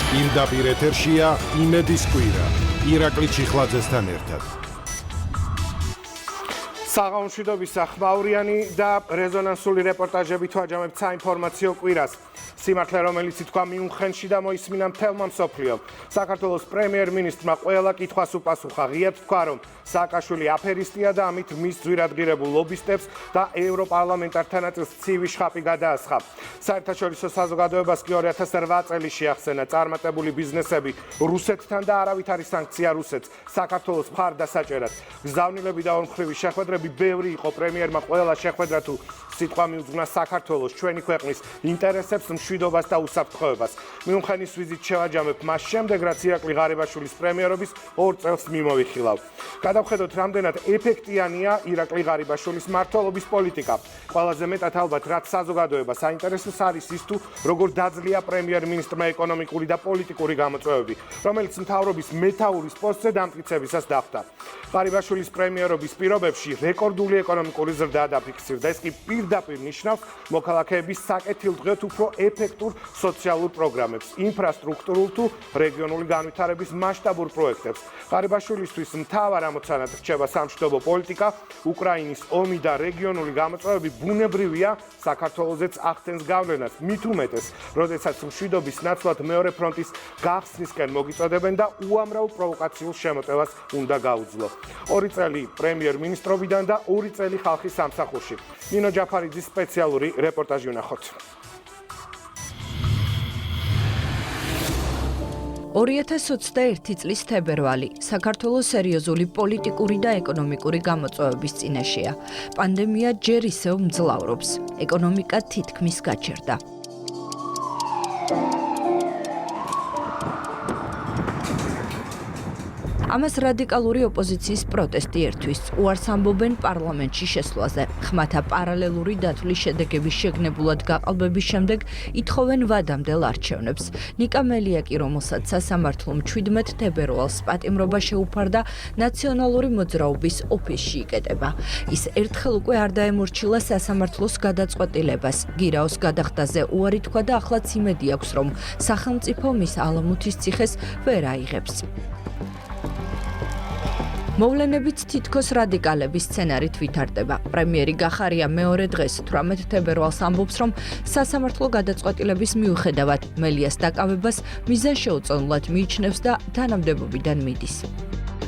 პირდაპირ ეთერშია იმედის კვირა ირაკლი ჩიხლაძესთან ერთად. საღამოშვიდობის ხმაურიანი და რეზონანსული რეპორტაჟებით ვაჯამებთ საინფორმაციო კვირას. სიმართლე, რომელიც ითქვა მიუნხენში და მოისმინა მთელმა მსოფლიომ. საქართველოს პრემიერ-მინისტრმა ყველა კითხვას უპასუხა. ღიად თქვა, რომ სააკაშვილი აფერისტია და ამით მის ძვირადღირებულ ლობისტებს და ევროპარლამენტართან ნაწილს ცივი შხაპი გადაასხა. საერთაშორისო საზოგადოებას კი 2008 წელი შეახსენა წარმატებული ბიზნესები რუსეთთან და არავითარი სანქცია რუსეთს საქართველოს მხარდასაჭერად. გზავნილები და ორმხრივი შეხვედრები ბევრი იყო. პრემიერმა ყველა შეხვედრა თუ სიტყვა მიუძღვნა საქართველოს ჩვენი ქვეყნის ინტერესებს, მშვიდობას და უსაფრთხოებას. მიუნხენის ვიზით შევაჯამებ მას შემდეგ, რაც ირაკლი ღარიბაშვილის პრემიერობის 2 წელს მიმოვიხილავ. გადავხედოთ, რამდენად ეფექტიანია ირაკლი ღარიბაშვილის მმართველობის პოლიტიკა. ყველაზე მეტად ალბათ, რაც საზოგადოებას აინტერესებს, არის ის თუ როგორ დაძლია პრემიერ-მინისტრმა ეკონომიკური და პოლიტიკური გამოწვევები, რომელიც მთავრობის მეთაურის პოსტზე დამტკიცებისას დახვდა. ღარიბაშვილის პრემიერობის პირობებში რეკორდული ეკონომიკური ზრდა დაფიქსირდა. ეს კი პირდაპირ ნიშნავს მოქალაქეების საკეთილდღეოდ უფრო ეფექტურ სოციალურ პროგრამებს, ინფრასტრუქტურულ თუ რეგიონული განვითარების მასშტაბურ პროექტებს. ღარიბაშვილისთვის მთავარ ამოცანად რჩება სამშვიდობო პოლიტიკა, უკრაინის ომი და რეგიონული გამოწვევები ბუნებრივია საქართველოსაც ახდენს გავლენას, მით უმეტეს, როდესაც მშვიდობის ნაცვლად მეორე ფრონტის გახსნისკენ მოგიწოდებენ და უამრავ პროვოკაციულ შემოტევას უნდა გაუძლო. 2 წელი პრემიერ-მინისტრობიდან და 2 წელი ხალხის სამსახურში. ნინო ჯაფარიძის სპეციალური რეპორტაჟი ვნახოთ. 2021 წლის თებერვალი საქართველოს სერიოზული პოლიტიკური და ეკონომიკური გამოწვევების წინაშეა. პანდემია ჯერ ისევ მძლავრობს. ეკონომიკა თითქმის გაჩერდა. ამას რადიკალური ოპოზიციის პროტესტი ერთვის. უარს ამბობენ პარლამენტში შესვლაზე. ხმათა პარალელური დათვლის შედეგების შეგნებულად გაყალბების შემდეგ ითხოვენ ვადამდელ არჩევნებს. ნიკა მელიაკი, რომელსაც სასამართლომ 17 თებერვალს პატიმრობა შეუფარდა, ნაციონალური მოძრაობის ოფისში იკეტება. ის ერთხელ უკვე არ დაემორჩილა სასამართლოს გადაწყვეტილებას. გირაოს გადახდაზე უარი თქვა და ახლაც იმედი აქვს, რომ სახელმწიფო მის ალამუთის ციხეს ვერ აიღებს. მოვლენებით თითქოს რადიკალების სცენარით ვითარდება. პრემიერი გახარია მეორე დღეს 18 თებერვალს ამბობს, რომ სასამართლო გადაწყვეტილების მიუხედავად მელიას დაკავებას მიზანშეუწონლად მიიჩნევს და თანამდებობიდან მიდის.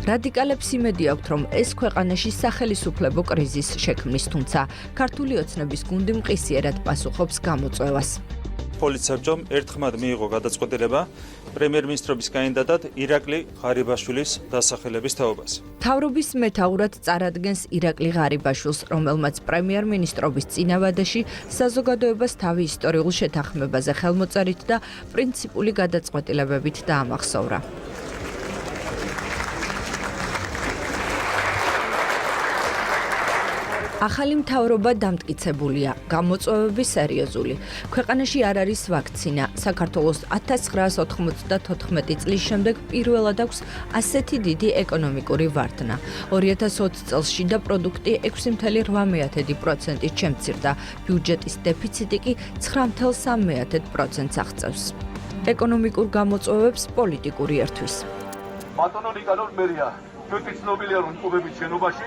რადიკალებს იმედი აქვთ, რომ ეს ქვეყანაში სახელისუფლებო კრიზისს შექმნის, თუმცა ქართული ოცნების გუნდი მყისიერად პასუხობს გამოწვევას. პოლიცსაბჭომ ერთხმად მიიღო გადაწყვეტილება პრემიერ-მინისტრობის კანდიდატად ირაკლი ღარიბაშვილის დასახელების თაობას. მთავრობის მეთაურად წარადგენს ირაკლი ღარიბაშვილს, რომელმაც პრემიერ-მინისტრობის წინავადაში საზოგადოებას თავი ისტორიულ შეთანხმებაზე ხელმოწერით და პრინციპული გადაწყვეტილებებით დაამახსოვრა. ახალი მთავრობა დამტკიცებულია, გამოწვევები სერიოზული. ქვეყანაში არ არის ვაქცინა. საქართველოს 1994 წლის შემდეგ პირველად აქვს ასეთი დიდი ეკონომიკური ვარდნა. 2020 წელს შიდა პროდუქტი 6,8%-ით შემცირდა. ბიუჯეტის დეფიციტი კი 9,3%-ს აღწევს. ეკონომიკურ გამოწვევებს პოლიტიკური ერთვის. ბატონო ნიკანორ მერია, ჩვენთვის ცნობილია რომ კლუბების შენობაში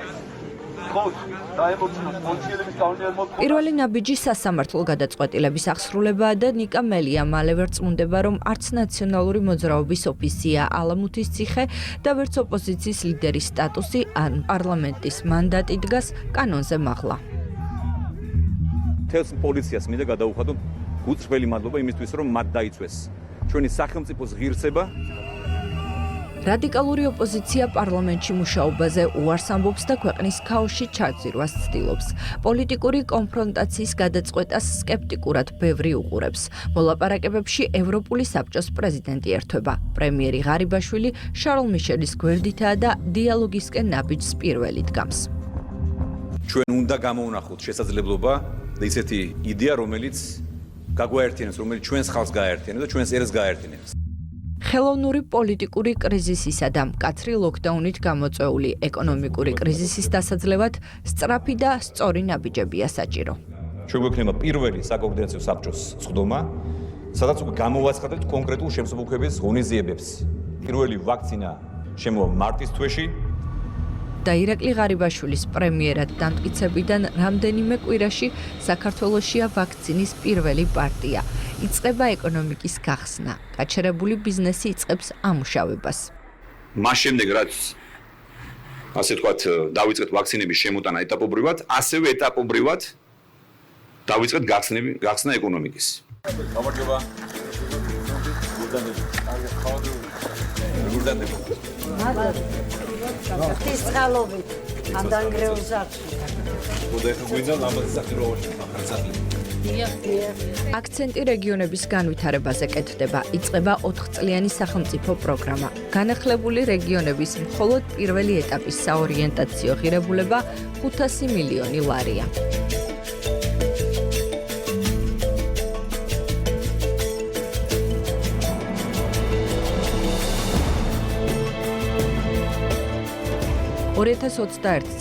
პირველი ნაბიჯი სასამართლო გადაწყვეტილების აღსრულებაა და ნიკა მელია მალე ვერ წმუნდება, რომ არც ნაციონალური მოძრაობის ოფისია ალამუთის ციხე და ვერც ოპოზიციის ლიდერის სტატუსი ან პარლამენტის მანდატი დგას კანონზე მაღლა. თელს პოლიციას მინდა გადაუხადო უწრფელი მადლობა იმისთვის, რომ მათ დაიცვეს ჩვენი სახელმწიფოს ღირსება. რადიკალური ოპოზიცია პარლამენტში მუშაობაზე უარს ამბობს და ქვეყნის ქაოსში ჩაძირვას ცდილობს. პოლიტიკური კონფრონტაციის გადაწყვეტას სკეპტიკურად ბევრი უყურებს. მოლაპარაკებებში ევროპული საბჭოს პრეზიდენტი ერთვება. პრემიერი ღარიბაშვილი შარლ მიშელის გვერდითაა და დიალოგისკენ ნაბიჯს პირველი დგამს. ჩვენ უნდა გამოვნახოთ შესაძლებლობა და ისეთი იდეა, რომელიც გაგვაერთიანებს, რომელიც ჩვენს ხალხს გააერთიანებს და ჩვენს ერას გააერთიანებს. ხელოვნური პოლიტიკური კრიზისისა და მკაცრი ლოკდაუნით გამოწვეული ეკონომიკური კრიზისის დასაძლევად სწრაფი და სწორი ნაბიჯებია საჭირო. ჩვენ გვექნება პირველი საკოორდინაციო საბჭოს სხდომა სადაც უკვე გამოვაცხადებთ კონკრეტულ შემსუბუქების ღონისძიებებს. პირველი ვაქცინა შემოვა მარტის თვეში. და ირაკლი ღარიბაშვილის პრემიერად დამტკიცებიდან რამდენიმე კვირაში საქართველოშია ვაქცინის პირველი პარტია. იწყება ეკონომიკის გახსნა. გაჩერებული ბიზნესი იწყებს ამუშავებას. მას შემდეგ რაც ასე ვთქვათ, დავიწყეთ ვაქცინების შემოტანა ეტაპობრივად, ასევე ეტაპობრივად დავიწყეთ გახსნა ეკონომიკის. გამარჯობა. Tis xalobit am dangreuzat. აქცენტი რეგიონების განვითარებაზე კეთდება. იწყება 4-წლიანი სახელმწიფო პროგრამა. განახლებული რეგიონების მხოლოდ პირველი ეტაპის საორიენტაციო ღირებულება 500 მილიონი ლარია.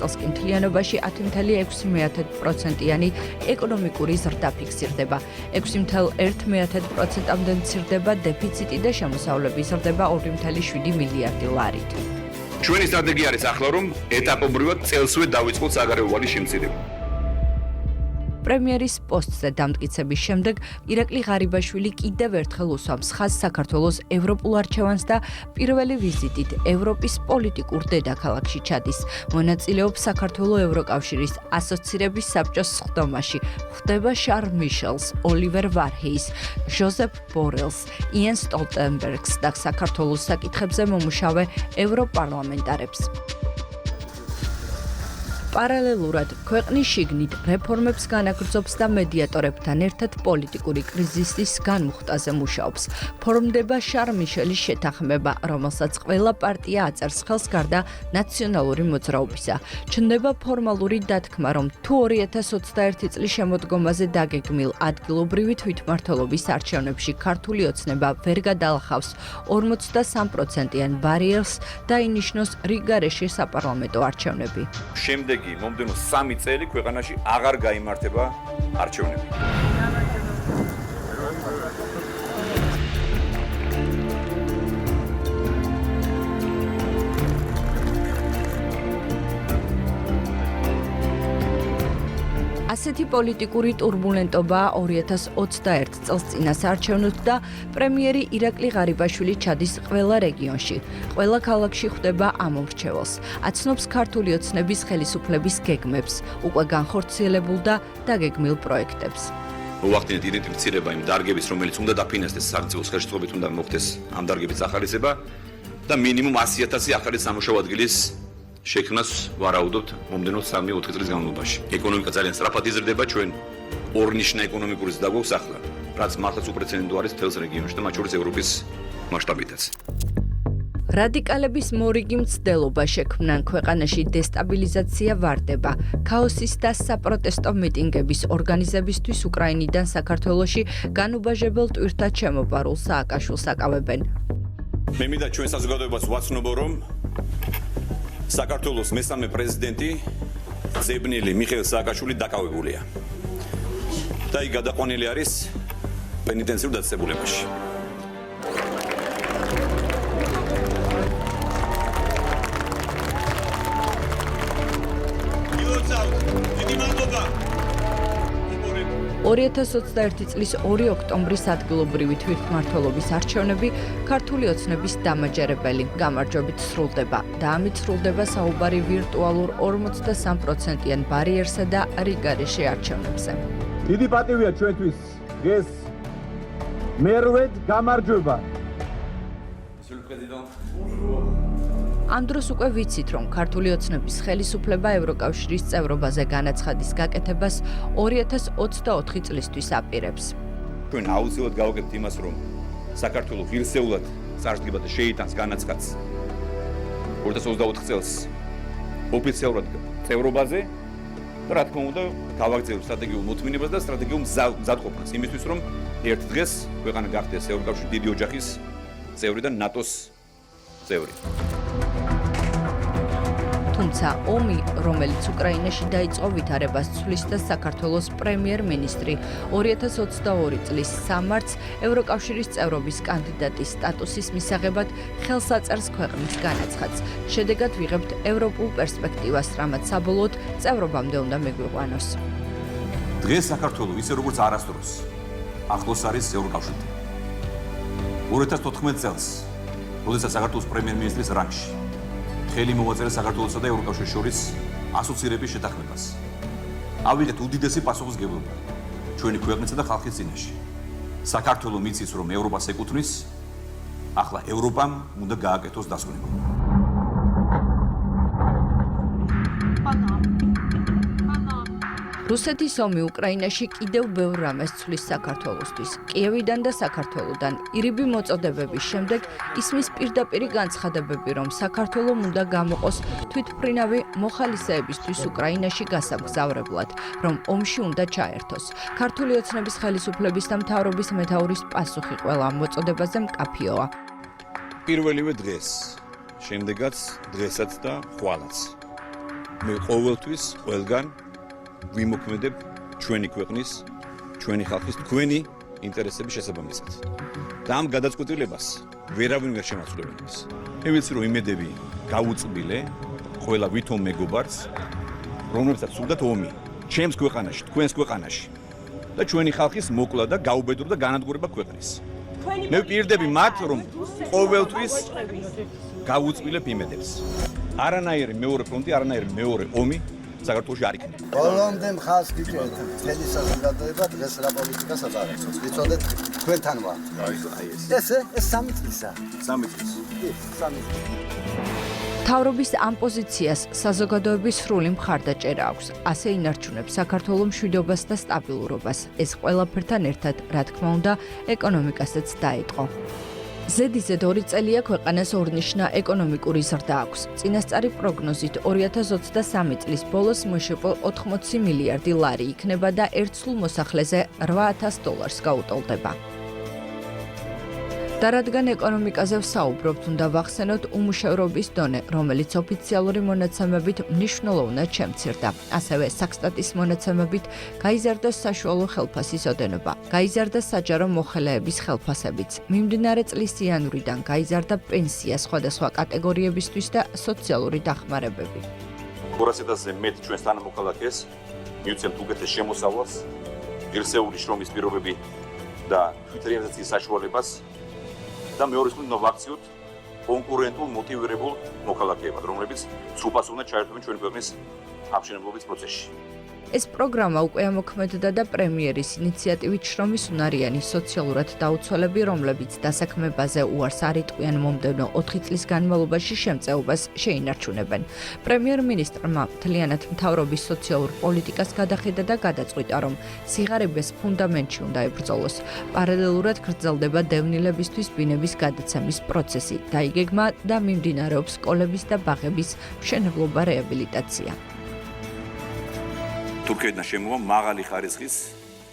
წელს კი მთლიანობაში 10.6%-იანი ეკონომიკური ზრდა ფიქსირდება. 6.1%-ამდე მცირდება დეფიციტი და შემოსავლები ზრდება 2.7 მილიარდი ლარით. ჩვენი სტრატეგია არის ახლა რომ ეტაპობრივად წელსვე დავიწყოთ საგარეო ვალის შემცირება. პრემიერის პოსტზე დამტკიცების შემდეგ ირაკლი ღარიბაშვილი კიდევ ერთხელ უსვამს ხაზს საქართველოს ევროპულ არჩევანს და პირველი ვიზიტით ევროპის პოლიტიკურ დედაქალაქში ჩადის. მონაწილეობს საქართველოს ევროკავშირის ასოცირების საბჭოს სხდომაში. ხვდება შარლ მიშელს, ოლივერ ვარჰეის, ჟოზეფ ბორელს, იენ სტოლტენბერგს და საქართველოს საკითხებზე მომუშავე ევროპარლამენტარებს. პარალელურად ქვეყნის შიგნით რეფორმებს განაგრძობს და მედიატორებთან ერთად პოლიტიკური კრიზისის განმუხტაზე მუშაობს. ფორმდება შარლ მიშელის შეთანხმება, რომელსაც ყველა პარტია აწერს ხელს გარდა ნაციონალური მოძრაობისა. ჩნდება ფორმალური დათქმა, რომ თუ 2021 წლის შემოდგომაზე დაგეგმილ ადგილობრივი თვითმმართველობის არჩევნებში ქართული ოცნება ვერ გადაალახავს 43%-იან ბარიერს და ინიშნოს რიგარეში საპარლამენტო არჩევნები. შემდეგ მომდენო 3 წელი ქვეყანაში აღარ გაიმართება არჩევნები. ასეთი პოლიტიკური ტურბულენტობაა 2021 წელს წინას არჩევნოთ და პრემიერი ირაკლი ღარიბაშვილი ჩადის ყველა რეგიონში. ყველა ქალაქში ხვდება ამომრჩეველს. აცნობს ქართული ოცნების ხელისუფლების გეგმებს, უკვე განხორციელებულ და დაგეგმილ პროექტებს. მოვახდინეთ იდენტიფიცირება იმ დარგების, რომელიც უნდა დაფინანსდეს სახელმწიფოს ხელშეწყობით უნდა მოხდეს ამ დარგების ახალისება და მინიმუმ 100,000 ახალი სამუშაო ადგილის შექმნას ვარაუდობთ მომდენო 3-4 წლის განმავლობაში. ეკონომიკა ძალიან სწრაფად იზრდება, ჩვენ ორნიშნა ეკონომიკური ზრდა გვაქვს ახლა, რაც მართლაც უპრეცედენტო არის მთელს რეგიონში და მათ შორის ევროპის მასშტაბითაც. რადიკალების მორიგი მცდელობა შექმნან ქვეყანაში დესტაბილიზაცია ვარდება. ქაოსის და საპროტესტო მიტინგების ორგანიზებისთვის უკრაინიდან საქართველოში განუბაჟებელ ტვირთად შემოპარულ სააკაშვილს აკავებენ. მე მინდა ჩვენ საზოგადოებას ვაცნობო, რომ საქართველოს მესამე პრეზიდენტი ზებნილი მიხეილ სააკაშვილი დაკავებულია. და იგი გადაყვანილი არის პენიტენციურ დაწესებულებაში. დიდი მადლობა. 2021 წლის 2 ოქტომბრის ადგილობრივი თვითმმართველობის არჩევნები ქართული ოცნების დამაჯერებელი გამარჯვებით სრულდება და ამით სრულდება საუბარი ვირტუალურ 43%-იან ბარიერსა და რიგარეში არჩევნებზე. დიდი პატივია ჩვენთვის ეს მერვედ გამარჯვება. ამ დროს უკვე ვიცით, რომ ქართული ოცნების ხელისუფლება ევროკავშირის წევრობაზე განაცხადის გაკეთებას 2024 წლისთვის აპირებს. ჩვენ აუცილებლად გავაკეთებთ იმას, რომ საქართველოს ღირსეულად წარსდგება და შეიტანს განაცხადს 2024 წელს ოფიციალურად წევრობაზე და რა თქმა უნდა გავაგრძელებთ სტრატეგიულ მოთმინებას და სტრატეგიულ მზადყოფნას იმისთვის, რომ ერთ დღეს ქვეყანა გახდეს ევროკავშირის დიდი ოჯახის წევრი და ნატოს წევრი. თუმცა ომი, რომელიც უკრაინაში დაიწყო ვითარებას ცვლის და საქართველოს პრემიერ-მინისტრი 2022 წლის 3 მარტს ევროკავშირის წევრობის კანდიდატის სტატუსის მისაღებად ხელს აწერს ქვეყნის განაცხადს. შედეგად ვიღებთ ევროპულ პერსპექტივას, რამაც საბოლოოდ წევრობამდე უნდა მიგვიყვანოს. დღეს საქართველოს ისე როგორც არასდროს ახლოს არის ევროკავშირთან. 2014 წელს, როდესაც საქართველოს პრემიერ-მინისტრის რანგში ხელი მოვაწერა საქართველოსა და ევროკავშირის შორის ასოცირების შეთანხმებას. ავიღეთ უდიდესი პასუხისმგებლობა ჩვენი ქვეყნისა და ხალხის წინაშე. საქართველოს მიცის, რომ ევროპას ეკუთვნის, ახლა ევროპამ უნდა გააკეთოს დასკვნება. რუსეთის ომი უკრაინაში კიდევ ბევრ რამეს ცვლის საქართველოსთვის. კიევიდან და საქართველოდან ირიბი მოწოდებების შემდეგ ისმის პირდაპირი განცხადებები, რომ საქართველოს უნდა გამოყოს თვითმფრინავი მოხალისეებისთვის უკრაინაში გასამგზავრებლად, რომ ომში უნდა ჩაერთოს. ქართული ოცნების ხელისუფლების და მთავრობის მეთაურის პასუხი ყველა ამ მოწოდებაზე მკაფიოა. პირველივე დღეს, შემდეგაც დღესაც და ხვალაც. მე ყოველთვის ყველგან ვიმოქმედებ ჩვენი ქვეყნის, ჩვენი ხალხის, თქვენი ინტერესების შესაბამისად. და ამ გადაწყვეტილებას ვერავინ ვერ შემაცვლებელებს. მე ვიცი, რომ იმედები გაუწყვილე ყველა ვითომ მეგობარს, რომლებსაც სურდათ ომი ჩემს ქვეყანაში, თქვენს ქვეყანაში და ჩვენი ხალხის მოკლა და გაუბედურება და განადგურება ქვეყნის. მე ვპირდები მათ, რომ ყოველთვის გაუწყვილებ იმედებს. არანაირი მეორე ფრონტი, არანაირი მეორე ომი საქართველოში არ იქნება. ბოლომდე მხარს გიჭერთ მთელი საზოგადოება დღეს რა პოლიტიკას აწარმოებს. ვიცოდეთ თქვენთან ვარ. ეს 3 წლისა. 3 წლის. სამი წლის. მთავრობის ამ პოზიციას საზოგადოების სრული მხარდაჭერა აქვს. ასე ინარჩუნებს საქართველოს მშვიდობას და სტაბილურობას. ეს ყველაფერთან ერთად, რა თქმა უნდა, ეკონომიკასაც დაეტყო. ზედიზედ 2 წელია ქვეყანას ორნიშნა ეკონომიკური ზრდა აქვს. წინასწარი პროგნოზით 2023 წლის ბოლოს მშპ 80 მილიარდი ლარი იქნება და ერთსულ მოსახლეზე $8,000 გაუტოლდება. და რადგან ეკონომიკაზე ვსაუბრობთ, უნდა ვახსენოთ უმუშევრობის დონე, რომელიც ოფიციალური მონაცემებით მნიშვნელოვნად შემცირდა. ასევე საქსტატის მონაცემებით გაიზარდა საშუალო ხელფასის ოდენობა, გაიზარდა საჯარო მოხელეების ხელფასებიც. მიმდინარე წლის იანვრიდან გაიზარდა პენსია სხვადასხვა კატეგორიებისთვის და სოციალური დახმარებები. 200-ზე მეტ ჩვენს თანამოქალაქეს მივცემთ უკეთეს შემოსავალს, ღირსეული შრომის პირობები და თვითრეალიზაციის საშუალებას და მეორეს უნდა ვაქციოთ კონკურენტულ მოტივირებულ მოქალაქეებად, რომლებიც სრულფასოვნად უნდა ჩაერთვნენ ჩვენი ქვეყნის აღმშენებლობის პროცესში. ეს პროგრამა უკვე ამოქმედდა და პრემიერის ინიციატივით შრომის უნარიანი სოციალურად დაუცველები, რომლებიც დასაქმებაზე უარს არ იტყვიან მომდევნო 4 წლის განმავლობაში შემწეობას შეინარჩუნებენ. პრემიერ-მინისტრმა მთლიანად მთავრობის სოციალურ პოლიტიკას გადახედა და გადაწყვიტა, რომ სიღარიბეს ფუნდამენტში უნდა ებრძოლოს. პარალელურად გრძელდება დევნილებისთვის ბინების გადაცემის პროცესი, დაიგეგმა და მიმდინარეობს სკოლების და ბაღების მშენებლობა რეაბილიტაცია. თურქეთიდან შემოვა მაღალი ხარისხის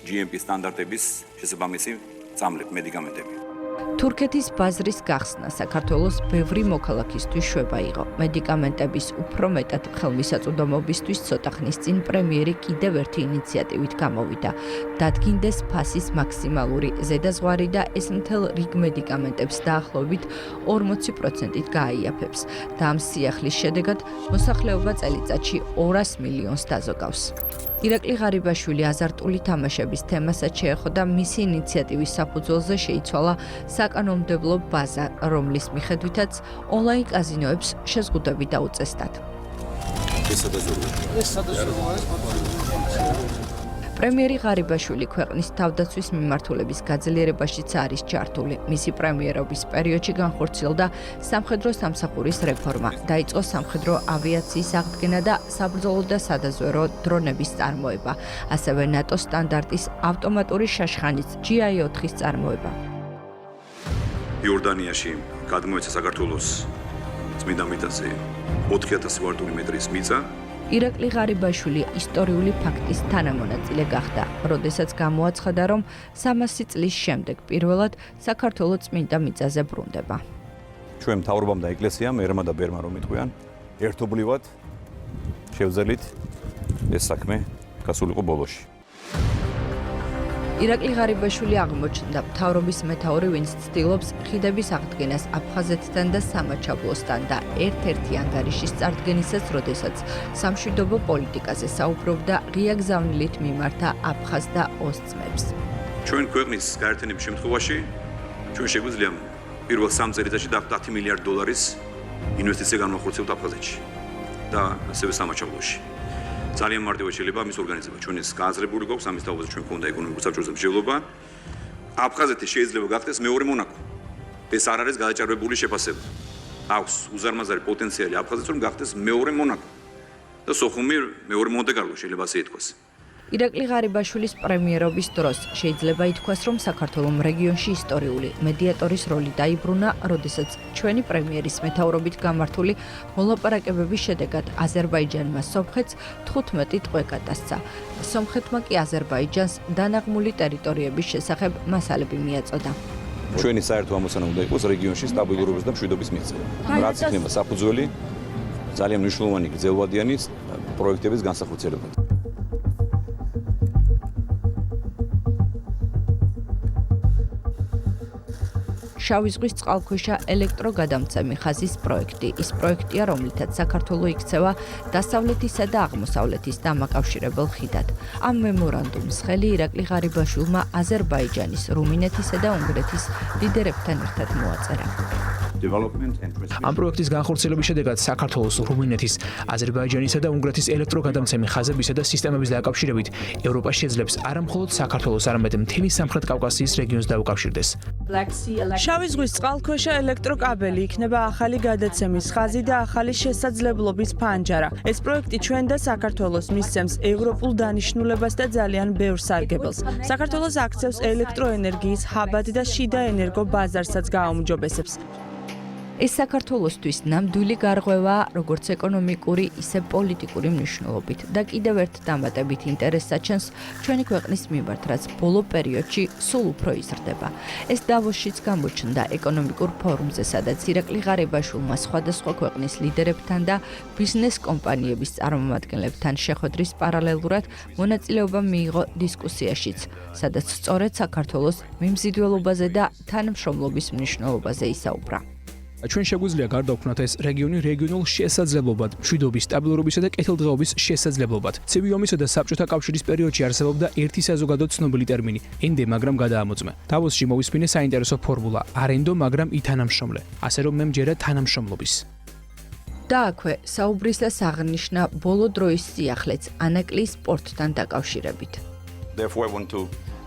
GMP სტანდარტების შესაბამისი წამლები, მედიკამენტები. თურქეთის ბაზრის გახსნა საქართველოს ბევრი მოქალაქისთვის შვება იყო. მედიკამენტების უფრო მეტად ხელმისაწვდომობისთვის ცოტა ხნის წინ პრემიერი კიდევ ერთი ინიციატივით გამოვიდა. დადგინდეს ფასის მაქსიმალური ზედაზღვარი და ეს მთელ რიგ მედიკამენტებს დაახლოებით 40%-ით გააიაფებს. და ამ სიახლის შედეგად მოსახლეობა წელიწადში 200 მილიონს დაზოგავს. ირაკლი ღარიბაშვილი აზარტული თამაშების თემასაც შეეხო და მისი ინიციატივის საფუძველზე შეიცვალა საკანონმდებლო ბაზა, რომლის მიხედვითაც ონლაინ კაზინოებს შეზღუდვები დაუწესდათ. პრემიერი ღარიბაშვილი ქვეყნის თავდაცვის მიმართულების გაძლიერებაშიც არის ჩართული. მისი პრემიერობის პერიოდში განხორციელდა სამხედრო სამსახურის რეფორმა, დაიწყო სამხედრო ავიაციის აღდგენა და საბრძოლო და სადაზვერვო დრონების წარმოება, ასევე ნატო სტანდარტის ავტომატური შაშხანის GI-4-ის წარმოება. იორდანიაში გადმოეცა საქართველოს წმინდა მიწაზე 4000 კვადრატული მეტრის მიწა. ირაკლი ღარიბაშვილი ისტორიული ფაქტის თანამონაწილე გახდა, როდესაც გამოაცხადა, რომ 300 წლის შემდეგ პირველად საქართველოს წმინდა მიწაზე ბრუნდება. ჩვენ მთავრობამ და ეკლესიამ ერმა და ბერმა რომ იტყვიან, ერთობლივად შევძელით ეს საქმე გასულიყო ბოლოში. ირაკლი ღარიბაშვილი აღმოჩნდა მთავრობის მეთაური, ვინც ცდილობს ხიდების აღდგენას აფხაზეთთან და სამაჩაბლოსთან და ერთ-ერთი ანგარიშის წარდგენისას, როდესაც სამშვიდობო პოლიტიკაზე საუბრობდა, ღია გზავნილით მიმართა აფხაზ და ოსწმებს. ჩვენ ქვეყნის გაერთიანების შემთხვევაში ჩვენ შეგვიძლია პირველ 3 წელიწადში დაგვდოთ 10 მილიარდ დოლარის ინვესტიცია განმახორციელოთ აფხაზეთში და ასევე სამაჩაბლოში. ძალიან მარტივად შეიძლება ამის ორგანიზება. ჩვენ ეს გააზრებული გვაქვს, ამის თავზე ჩვენ ქონდა ეკონომიკური საბჭოთა მსჯელობა. აფხაზეთი შეიძლება გახდეს მეორე მონაკო. ეს არ არის გადაჭარბებული შეფასება. აქვს უზარმაზარი პოტენციალი აფხაზეთს, რომ გახდეს მეორე მონაკო. და სოხუმი მეორე მონტე-კარლო შეიძლება ასე ითქვას. ირაკლი ღარიბაშვილის პრემიერობის დროს შეიძლება ითქვას, რომ საქართველოს რეგიონში ისტორიული მედიატორის როლი დაიბრუნა, როდესაც ჩვენი პრემიერის მეთაურობით გამართული მოლაპარაკებების შედეგად აზერბაიჯანმა სომხეთს 15 ტყვე გადასცა. სომხეთმა კი აზერბაიჯანს დანაღმული ტერიტორიების შესახებ მასალები მიაწოდა. ჩვენი საერთო ამოცანა უნდა იყოს რეგიონში სტაბილურობის და მშვიდობის მიღწევა. რაც იქნება საფუძველი ძალიან მნიშვნელოვანი გრძელვადიანი პროექტების განსახორციელებად. შავი ზღვის წყალქვეშა ელექტროგადამცემი ხაზის პროექტი. ის პროექტია, რომლითაც საქართველოს იქცევა დასავლეთისა და აღმოსავლეთის დამაკავშირებელ ხიდად. ამ მემორანდუმს ხელი ირაკლი ღარიბაშვილმა აზერბაიჯანის, რუმინეთისა და უნგრეთის ლიდერებთან ერთად მოაწერა. ამ პროექტის განხორციელების შედეგად საქართველოს, რუმინეთის, აზერბაიჯანისა და უნგრეთის ელექტროგადამცემი ხაზებისა და სისტემების დაკავშირებით ევროპა შეძლებს არა მხოლოდ საქართველოს, არამედ მთელი სამხრეთ კავკასიის რეგიონს დაუკავშირდეს. შავი ზღვის წყალქვეშა ელექტროკაბელი იქნება ახალი გადაცემის ხაზი და ახალი შესაძლებლობის ფანჯარა. ეს პროექტი ჩვენ და საქართველოს მისცემს ევროპულ დანიშნულებას და ძალიან ბევრ სარგებელს. საქართველოს აქცევს ელექტროენერგიის ჰაბად და შიდა ენერგო ბაზარსაც გააუმჯობესებს. ეს საქართველოსთვის ნამდვილი გარღვევაა, როგორც ეკონომიკური, ისე პოლიტიკური მნიშვნელობით და კიდევ ერთ დამატებით ინტერესს აჩენს ჩვენი ქვეყნის მიმართ, რაც ბოლო პერიოდში სულ უფრო იზრდება. ეს დავოსშიც გამოჩნდა ეკონომიკურ ფორუმზე, სადაც ირაკლი ღარიბაშვილმა სხვადასხვა ქვეყნის ლიდერებთან და ბიზნეს კომპანიების წარმომადგენლებთან შეხვედრის პარალელურად მონაწილეობა მიიღო დისკუსიაშიც, სადაც სწორედ საქართველოს მიმზიდველობაზე და თანამშრომლობის მნიშვნელობაზე ისაუბრა. ჩვენ შეგვიძლია გარდაუქმნათ ეს რეგიონი რეგიონულ შესაძლებლობად, მშვიდობის, სტაბილურობისა და კეთილდღეობის შესაძლებლობად. ცივი ომისა და საბჭოთა კავშირის პერიოდში არსებობდა ერთი საზოგადო ცნობილი ტერმინი ენდე, მაგრამ გადაამოწმე. დავოსში მოვისმინე საინტერესო ფორმულა არენდო, მაგრამ ითანამშრომლე. ასე რომ მე მჯერა თანამშრომლობის. და აქვე საუბრისას აღნიშნა ბოლო დროის სიახლეც ანაკლის სპორტთან დაკავშირებით.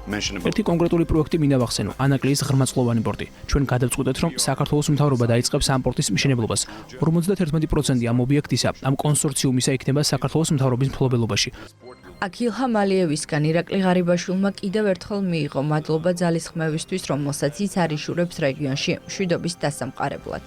ერთი კონკრეტული პროექტი მინდა ვახსენო, ანაკლიის ღრმაწლოვანი პორტი. ჩვენ გადავწყვიტეთ, რომ საქართველოს მთავრობა დაიწყებს ამ პორტის მშენებლობას. 51% ამ ობიექტისა, ამ კონსორციუმისა იქნება საქართველოს მთავრობის მფლობელობაში. აქ ილჰამ ალიევისგან ირაკლი ღარიბაშვილმა კიდევ ერთხელ მიიღო მადლობა ძალისხმევისთვის, რომელსაც ის არიშურებს რეგიონში მშვიდობის დასამყარებლად.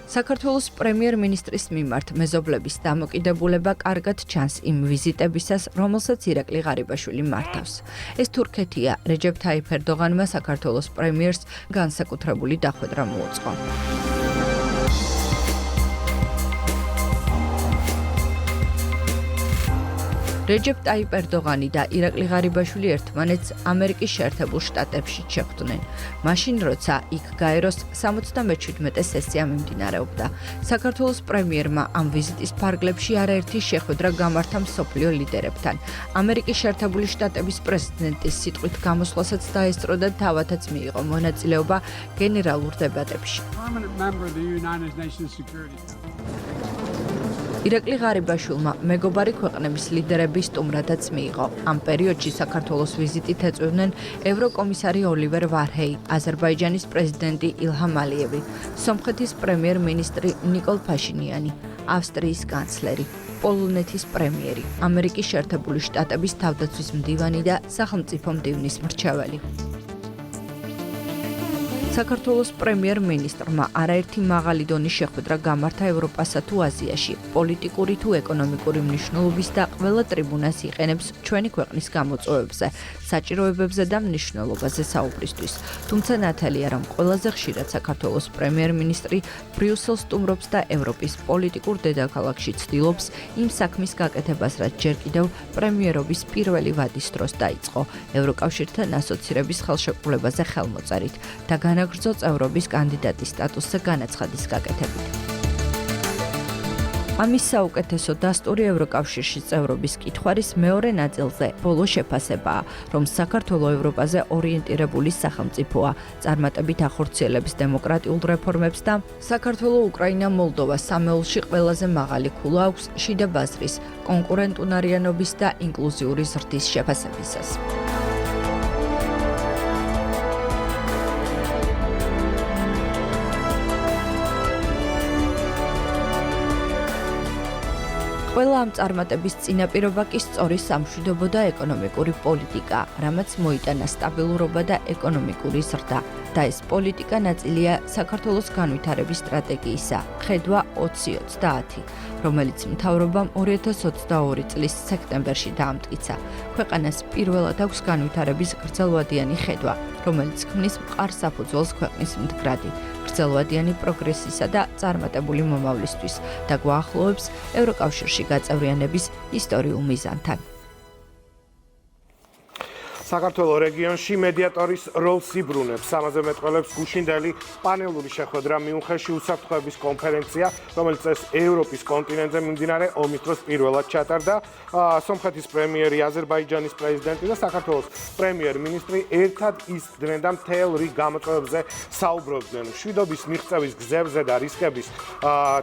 საქართველოს პრემიერ-მინისტრის მიმართ მეზობლების დამოკიდებულება კარგად ჩანს იმ ვიზიტებისას, რომელსაც ირაკლი ღარიბაშვილი მართავს. ეს თურქეთია, რეჯეფ თაიფ ერდოღანმა საქართველოს პრემიერს განსაკუთრებული დახვედრა მოუწყო. რეჯეფ ტაიფ ერდოღანი და ირაკლი ღარიბაშვილი ერთმანეთს ამერიკის შეერთებულ შტატებში შეხვდნენ. მაშინ, როცა იქ გაეროს 77 სესია მიმდინარეობდა. საქართველოს პრემიერმა ამ ვიზიტის ფარგლებში არაერთი შეხვედრა გამართა მსოფლიო ლიდერებთან. ამერიკის შეერთებული შტატების პრეზიდენტის სიტყვით გამოსვლასაც დაესწრო და თავადაც მიიღო მონაწილეობა გენერალურ დებატებში. ირაკლი ღარიბაშვილმა მეგობარი ქვეყნების ლიდერების სტუმრადაც მიიღო. ამ პერიოდში საქართველოს ვიზიტით ეწვევდნენ ევროკომისარი ოლივერ ვარჰეი, აზერბაიჯანის პრეზიდენტი ილჰამ ალიევი, სომხეთის პრემიერ-მინისტრი ნიკოლ ფაშინიანი, ავსტრიის კანცლერი, პოლონეთის პრემიერი, ამერიკის შეერთებული შტატების თავდაცვის მდივანი და სახელმწიფო მდივნის მრჩეველი. საქართველოს პრემიერ-მინისტრმა არაერთი მაღალი დონის შეხვედრა გამართა ევროპასა თუ აზიაში, პოლიტიკური თუ ეკონომიკური მნიშვნელობის და ყველა ტრიბუნას იყენებს ჩვენი ქვეყნის გამოწვევებზე, საჭიროებებზე და მნიშვნელობაზე საუბრისთვის. თუმცა ნათელია, რომ ყველაზე ხშირად საქართველოს პრემიერ-მინისტრი ბრიუსელს სტუმრობს და ევროპის პოლიტიკურ დედაქალაქში ცდილობს იმ საქმის გაკეთებას, რაც ჯერ კიდევ პრემიერობის პირველი ვადის დროს დაიწყო, ევროკავშირთან ასოცირების ხელშეკრულებაზე ხელმოწერით და განაგრძო წევრობის კანდიდატის სტატუსზე განაცხადის გაკეთებით. ამის საუკეთესო დასტური ევროკავშირში წევრობის კითხვარის მეორე ნაწილზე ბოლო შეფასებაა, რომ საქართველო ევროპაზე ორიენტირებული სახელმწიფოა, წარმატებით ახორციელებს დემოკრატიულ რეფორმებს და საქართველო, უკრაინა, მოლდოვა სამეულში ყველაზე მაღალი ქულა აქვს შიდა ბაზრის, კონკურენტუნარიანობის და ინკლუზიური ზრდის შეფასებისას. ყველა ამ წარმატების წინაპირობა კი სწორი სამშვიდობო და ეკონომიკური პოლიტიკა, რამაც მოიტანა სტაბილურობა და ეკონომიკური ზრდა. და ეს პოლიტიკა ნაწილია საქართველოს განვითარების სტრატეგიისა, ხედვა 2030, რომელიც მთავრობამ 2022 წლის სექტემბერში დაამტკიცა. ქვეყანას პირველად აქვს განვითარების გრძელვადიანი ხედვა, რომელიც ქმნის მყარ საფუძველს ქვეყნის მდგრადი, გრძელვადიანი პროგრესისა და წარმატებული მომავლისთვის და გვაახლოვებს ევროკავშირში გაწევრიანების ისტორიულ მიზანთან. საქართველოს რეგიონში მედიატორის როლს იბრუნებს. ამაზე მეტყველებს გუშინდელი პანელური შეხვედრა მიუნხენში უსაფრთხოების კონფერენცია, რომელიც ეს ევროპის კონტინენტზე მიმდინარე ომის დროს პირველად ჩატარდა. სომხეთის პრემიერი, აზერბაიჯანის პრეზიდენტი და საქართველოს პრემიერ-მინისტრი ერთად ისხდნენ და მთელ რიგ გამოწვევებზე საუბრობდნენ. მშვიდობის მიღწევის გზებზე და რისკების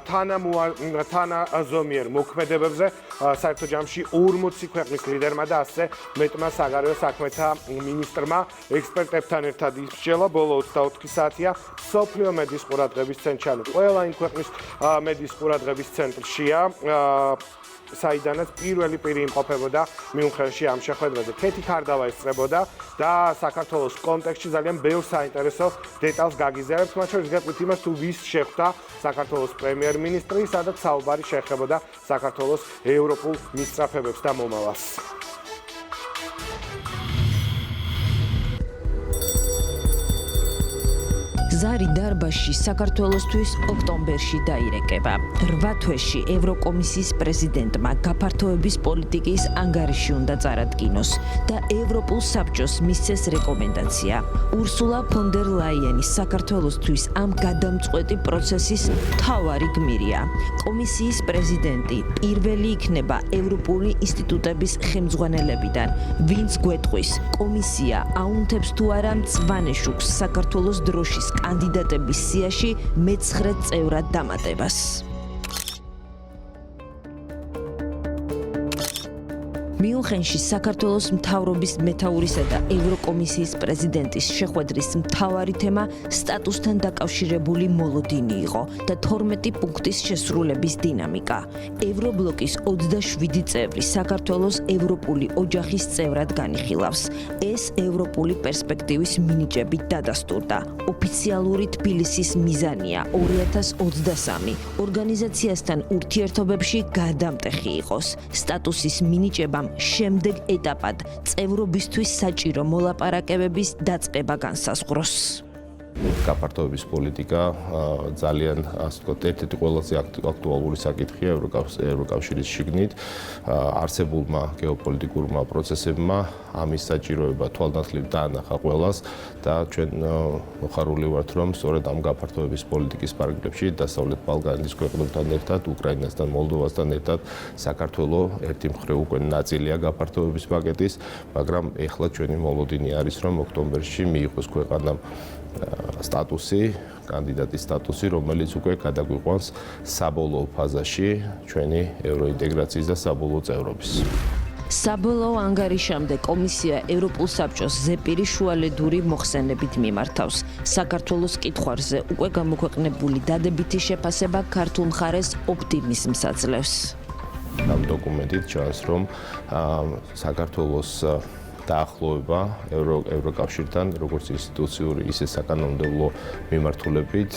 თანაზომიერ მოქმედებებზე საერთო ჯამში 40 ქვეყნის ლიდერმა და ასე მეტმა საგარეო საქმეთა მინისტრმა ექსპერტებთან ერთად ისჯელა ბოლო 24 საათია სოფლიო მედიის ყურადღების ცენტრში. ყველა იმ ქვეყნის მედიის ყურადღების ცენტრშია, საიდანაც პირველი პირი იმყოფებოდა მიუნხენში ამ შეხვედრაზე. ქეთი ქარდავა ესწრებოდა და საქართველოს კონტექსტში ძალიან ბევრ საინტერესო დეტალს გაგიზიარებთ, მათ შორის გეტყვით იმას, თუ ვის შეხვდა საქართველოს პრემიერ-მინისტრი, სადაც საუბარი შეეხებოდა საქართველოს ევროპულ მისწრაფებებს და მომავალს. ზარი დარბაზში საქართველოსთვის ოქტომბერში დაირეკება. 8 თვეში ევროკომისიის პრეზიდენტმა გაფართოების პოლიტიკის ანგარიში უნდა წარადგინოს და ევროპულ საბჭოს მისცეს რეკომენდაცია. ურსულა ფონ დერ ლაიენის საქართველოსთვის ამ გადამწყვეტი პროცესის მთავარი გმირია. კომისიის პრეზიდენტი პირველი იქნება ევროპული ინსტიტუტების ხელმძღვანელებიდან, ვინც გვეტყვის, კომისია აუნთებს თუ არა მწვანე შუქს საქართველოს დროშის კანდიდატების სიაში მე-9 წევრად დამატებას. მიუნხენში საქართველოს მთავრობის მეთაურისა და ევროკომისიის პრეზიდენტის შეხვედრის მთავარი თემა სტატუსთან დაკავშირებული მოლოდინი იყო და 12 პუნქტის შესრულების დინამიკა. ევრობლოკის 27 წევრი საქართველოს ევროპული ოჯახის წევრად განიხილავს. ეს ევროპული პერსპექტივის მინიჭებით დადასტურდა. ოფიციალური თბილისის მიზანია 2023 ორგანიზაციასთან ურთიერთობებში გადამტეხი იყოს. სტატუსის მინიჭებამ შემდეგ ეტაპად წევრობისთვის საჭირო მოლაპარაკებების დაწყება განსაზღვროს. გაფართოების პოლიტიკა ძალიან, ასე ვთქვათ, ერთ-ერთი ყველაზე აქტუალური საკითხია ევროკავშირის შიგნით. არსებულმა გეოპოლიტიკურმა პროცესებმა ამის საჭიროება თვალნათლივ დაანახა ყველას და ჩვენ მოხარული ვართ, რომ სწორედ ამ გაფართოების პოლიტიკის პარაგრაფში დასავლეთ ბალკანის ქვეყნებთან ერთად, უკრაინასთან, მოლდოვასთან ერთად საქართველოს ერთი მხრივ უკვე ნაწილია გაფართოების პაკეტის, მაგრამ ეხლა ჩვენი მოლოდინი არის, რომ ოქტომბერში მიიღოს ქვეყანამ სტატუსი, კანდიდატის სტატუსი, რომელიც უკვე გადაგვიყვანს საბოლოო ფაზაში ჩვენი ევროინტეგრაციის და საბოლოო წევრობის. საბოლოო ანგარიშამდე კომისია ევროპულ საბჭოს ზეპირი შუალედური მოხსენებით მიმართავს. საქართველოს კითხვარზე უკვე გამოქვეყნებული დადებითი შეფასება ქართულ მხარეს ოპტიმიზმს აძლევს. ამ დოკუმენტით ჩანს, რომ საქართველოს დაახლოება ევროკავშირთან, როგორც ინსტიტუციური, ისე საკანონმდებლო მიმართულებით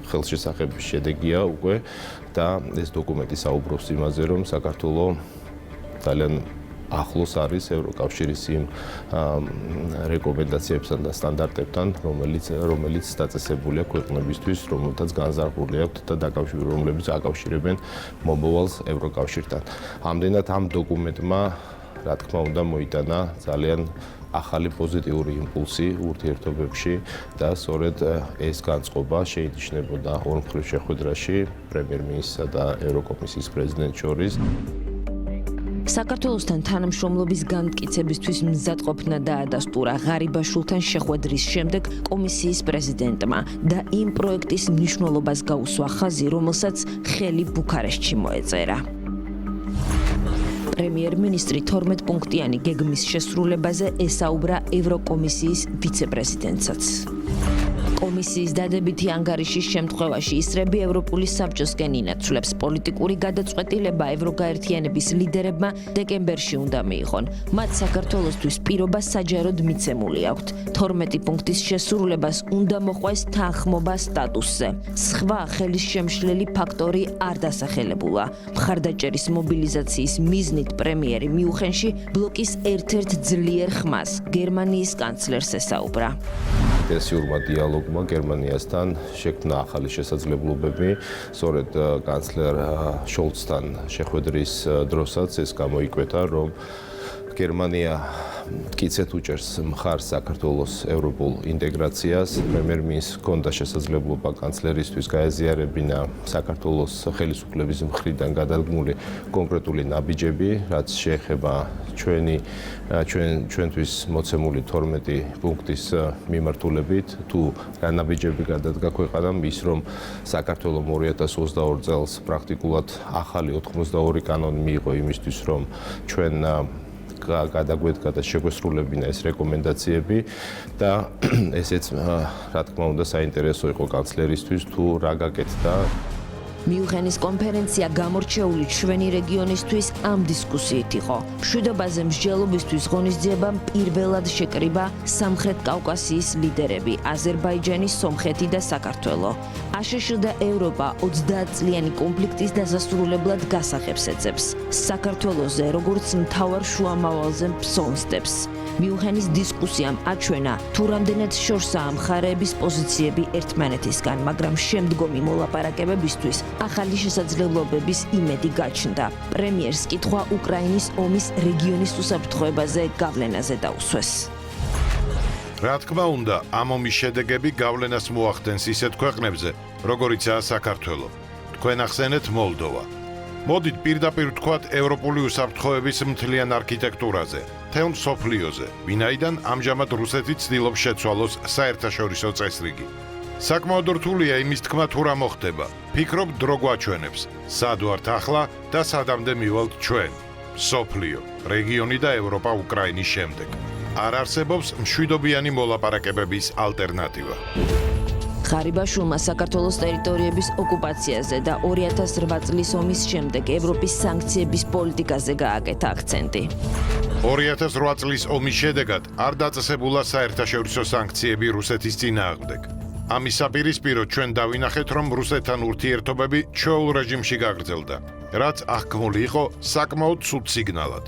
ხელშესახების შედეგია უკვე და ეს დოკუმენტი საუბრობს იმაზე, რომ საქართველოს ძალიან ახლოს არის ევროკავშირის იმ რეკომენდაციებთან და სტანდარტებთან, რომელიც დაწესებულია ქვეყნებისთვის, რომელთაც განზრახული აქვთ და რომლებიც აკავშირებენ მომავალს ევროკავშირთან. ამდენად ამ დოკუმენტმა, რა თქმა უნდა, მოიტანა ძალიან ახალი პოზიტიური იმპულსი ურთიერთობებში და სწორედ ეს განწყობა შეინიშნებოდა ორმხრივ შეხვედრაში პრემიერ-მინისტრსა და ევროკომისიის პრეზიდენტს შორის. საქართველოსთან თანამშრომლობის განმტკიცებისთვის მზადყოფნა დაადასტურა ღარიბაშვილთან შეხვედრის შემდეგ კომისიის პრეზიდენტმა და იმ პროექტის მნიშვნელობას გაუსვა ხაზი, რომელსაც ხელი ბუქარესტში მოეწერა. პრემიერ-მინისტრი 12 პუნქტიანი გეგმის შესრულებაზე ესაუბრა ევროკომისიის ვიცე-პრეზიდენტსაც. კომისიის დადებითი ანგარიშის შემთხვევაში ისრები ევროპული საბჭოსკენ ინაცვლებს. პოლიტიკური გადაწყვეტილება ევროგაერთიანების ლიდერებმა დეკემბერში უნდა მიიღონ. მათ საქართველოსთვის პირობა საჯაროდ მიცემული აქვთ. 12 პუნქტის შესრულებას უნდა მოყვეს თანხმობა სტატუსზე. სხვა ხელისშემშლელი ფაქტორი არ დასახელებულა. მხარდაჭერის მობილიზაციის მიზნით პრემიერი მიუნხენში ბლოკის ერთ-ერთ ძლიერ ხმას, გერმანიის კანცლერს ესაუბრა. ინტენსიურმა დიალოგმა გერმანიასთან შექმნა ახალი შესაძლებლობები, სწორედ კანცლერ შოლცთან შეხვედრის დროსაც ეს გამოიკვეთა, რომ გერმანია მტკიცედ უჭერს მხარს საქართველოს ევროპულ ინტეგრაციას. პრემიერ-მინისტრს ჰქონდა შესაძლებლობა კანცლერისთვის გაეზიარებინა საქართველოს ხელისუფლების მხრიდან გადადგმული კონკრეტული ნაბიჯები, რაც შეეხება ჩვენთვის მოცემული 12 პუნქტის მიმართულებით, თუ რა ნაბიჯები გადადგა ქვეყანამ ის, რომ საქართველოს 2022 წელს პრაქტიკულად ახალი 82 კანონი მიიღო იმისთვის, რომ ჩვენ გადაგვედგა და შეგვესრულებინა ეს რეკომენდაციები და ესეც რა თქმა უნდა საინტერესო იყო კანცლერისთვის თუ რა გაკეთდა. მიუნხენის კონფერენცია გამორჩეული ჩვენი რეგიონისთვის ამ დისკუსიით იყო. მშვიდობაზე მსჯელობისთვის ღონისძიებამ პირველად შეკრიბა სამხრეთ კავკასიის ლიდერები აზერბაიჯანი, სომხეთი და საქართველო. აშშ და ევროპა 30 წლიანი კონფლიქტის დასასრულებლად გასაღებს ეძებს. საქართველოზე როგორც მთავარ შუამავალზე მსონსდებს. მიუნხენის დისკუსიამ აჩვენა თუ რამდენად შორსაა მხარეების პოზიციები ერთმანეთისგან, მაგრამ შემდგომი მოლაპარაკებებისთვის ახალი შესაძლებლობების იმედი გაჩნდა. პრემიერს კითხვა უკრაინის ომის რეგიონის უსაფრთხოებაზე გავლენაზე დაუსვეს. რა თქმა უნდა, ამ ომის შედეგები გავლენას მოახდენს ისეთ ქვეყნებზე, როგორიცაა საქართველო. თქვენ ახსენეთ მოლდოვა. მოდით პირდაპირ ვთქვათ ევროპული უსაფრთხოების მთლიან არქიტექტურაზე, მთელ მსოფლიოზე, ვინაიდან ამჟამად რუსეთი ცდილობს შეცვალოს საერთაშორისო წესრიგი. საკმაოდ რთულია იმის თქმა თუ რა მოხდება. ფიქრობ დრო გვაჩვენებს, სად ვართ ახლა და სადამდე მივალთ ჩვენ. მსოფლიო, რეგიონი და ევროპა უკრაინის შემდეგ. არ არსებობს მშვიდობიანი მოლაპარაკებების ალტერნატივა. ღარიბაშვილმა საქართველოს ტერიტორიების ოკუპაციაზე და 2008 წლის ომის შემდეგ ევროპის სანქციების პოლიტიკაზე გააკეთა აქცენტი. 2008 წლის ომის შედეგად არ დაწესებულა საერთაშორისო სანქციები რუსეთის წინააღმდეგ. ამის საპირისპიროდ ჩვენ დავინახეთ, რომ რუსეთთან ურთიერთობები ჩვეულ რეჟიმში გაგრძელდა, რაც აღქმული იყო საკმაოდ ცუდ სიგნალად.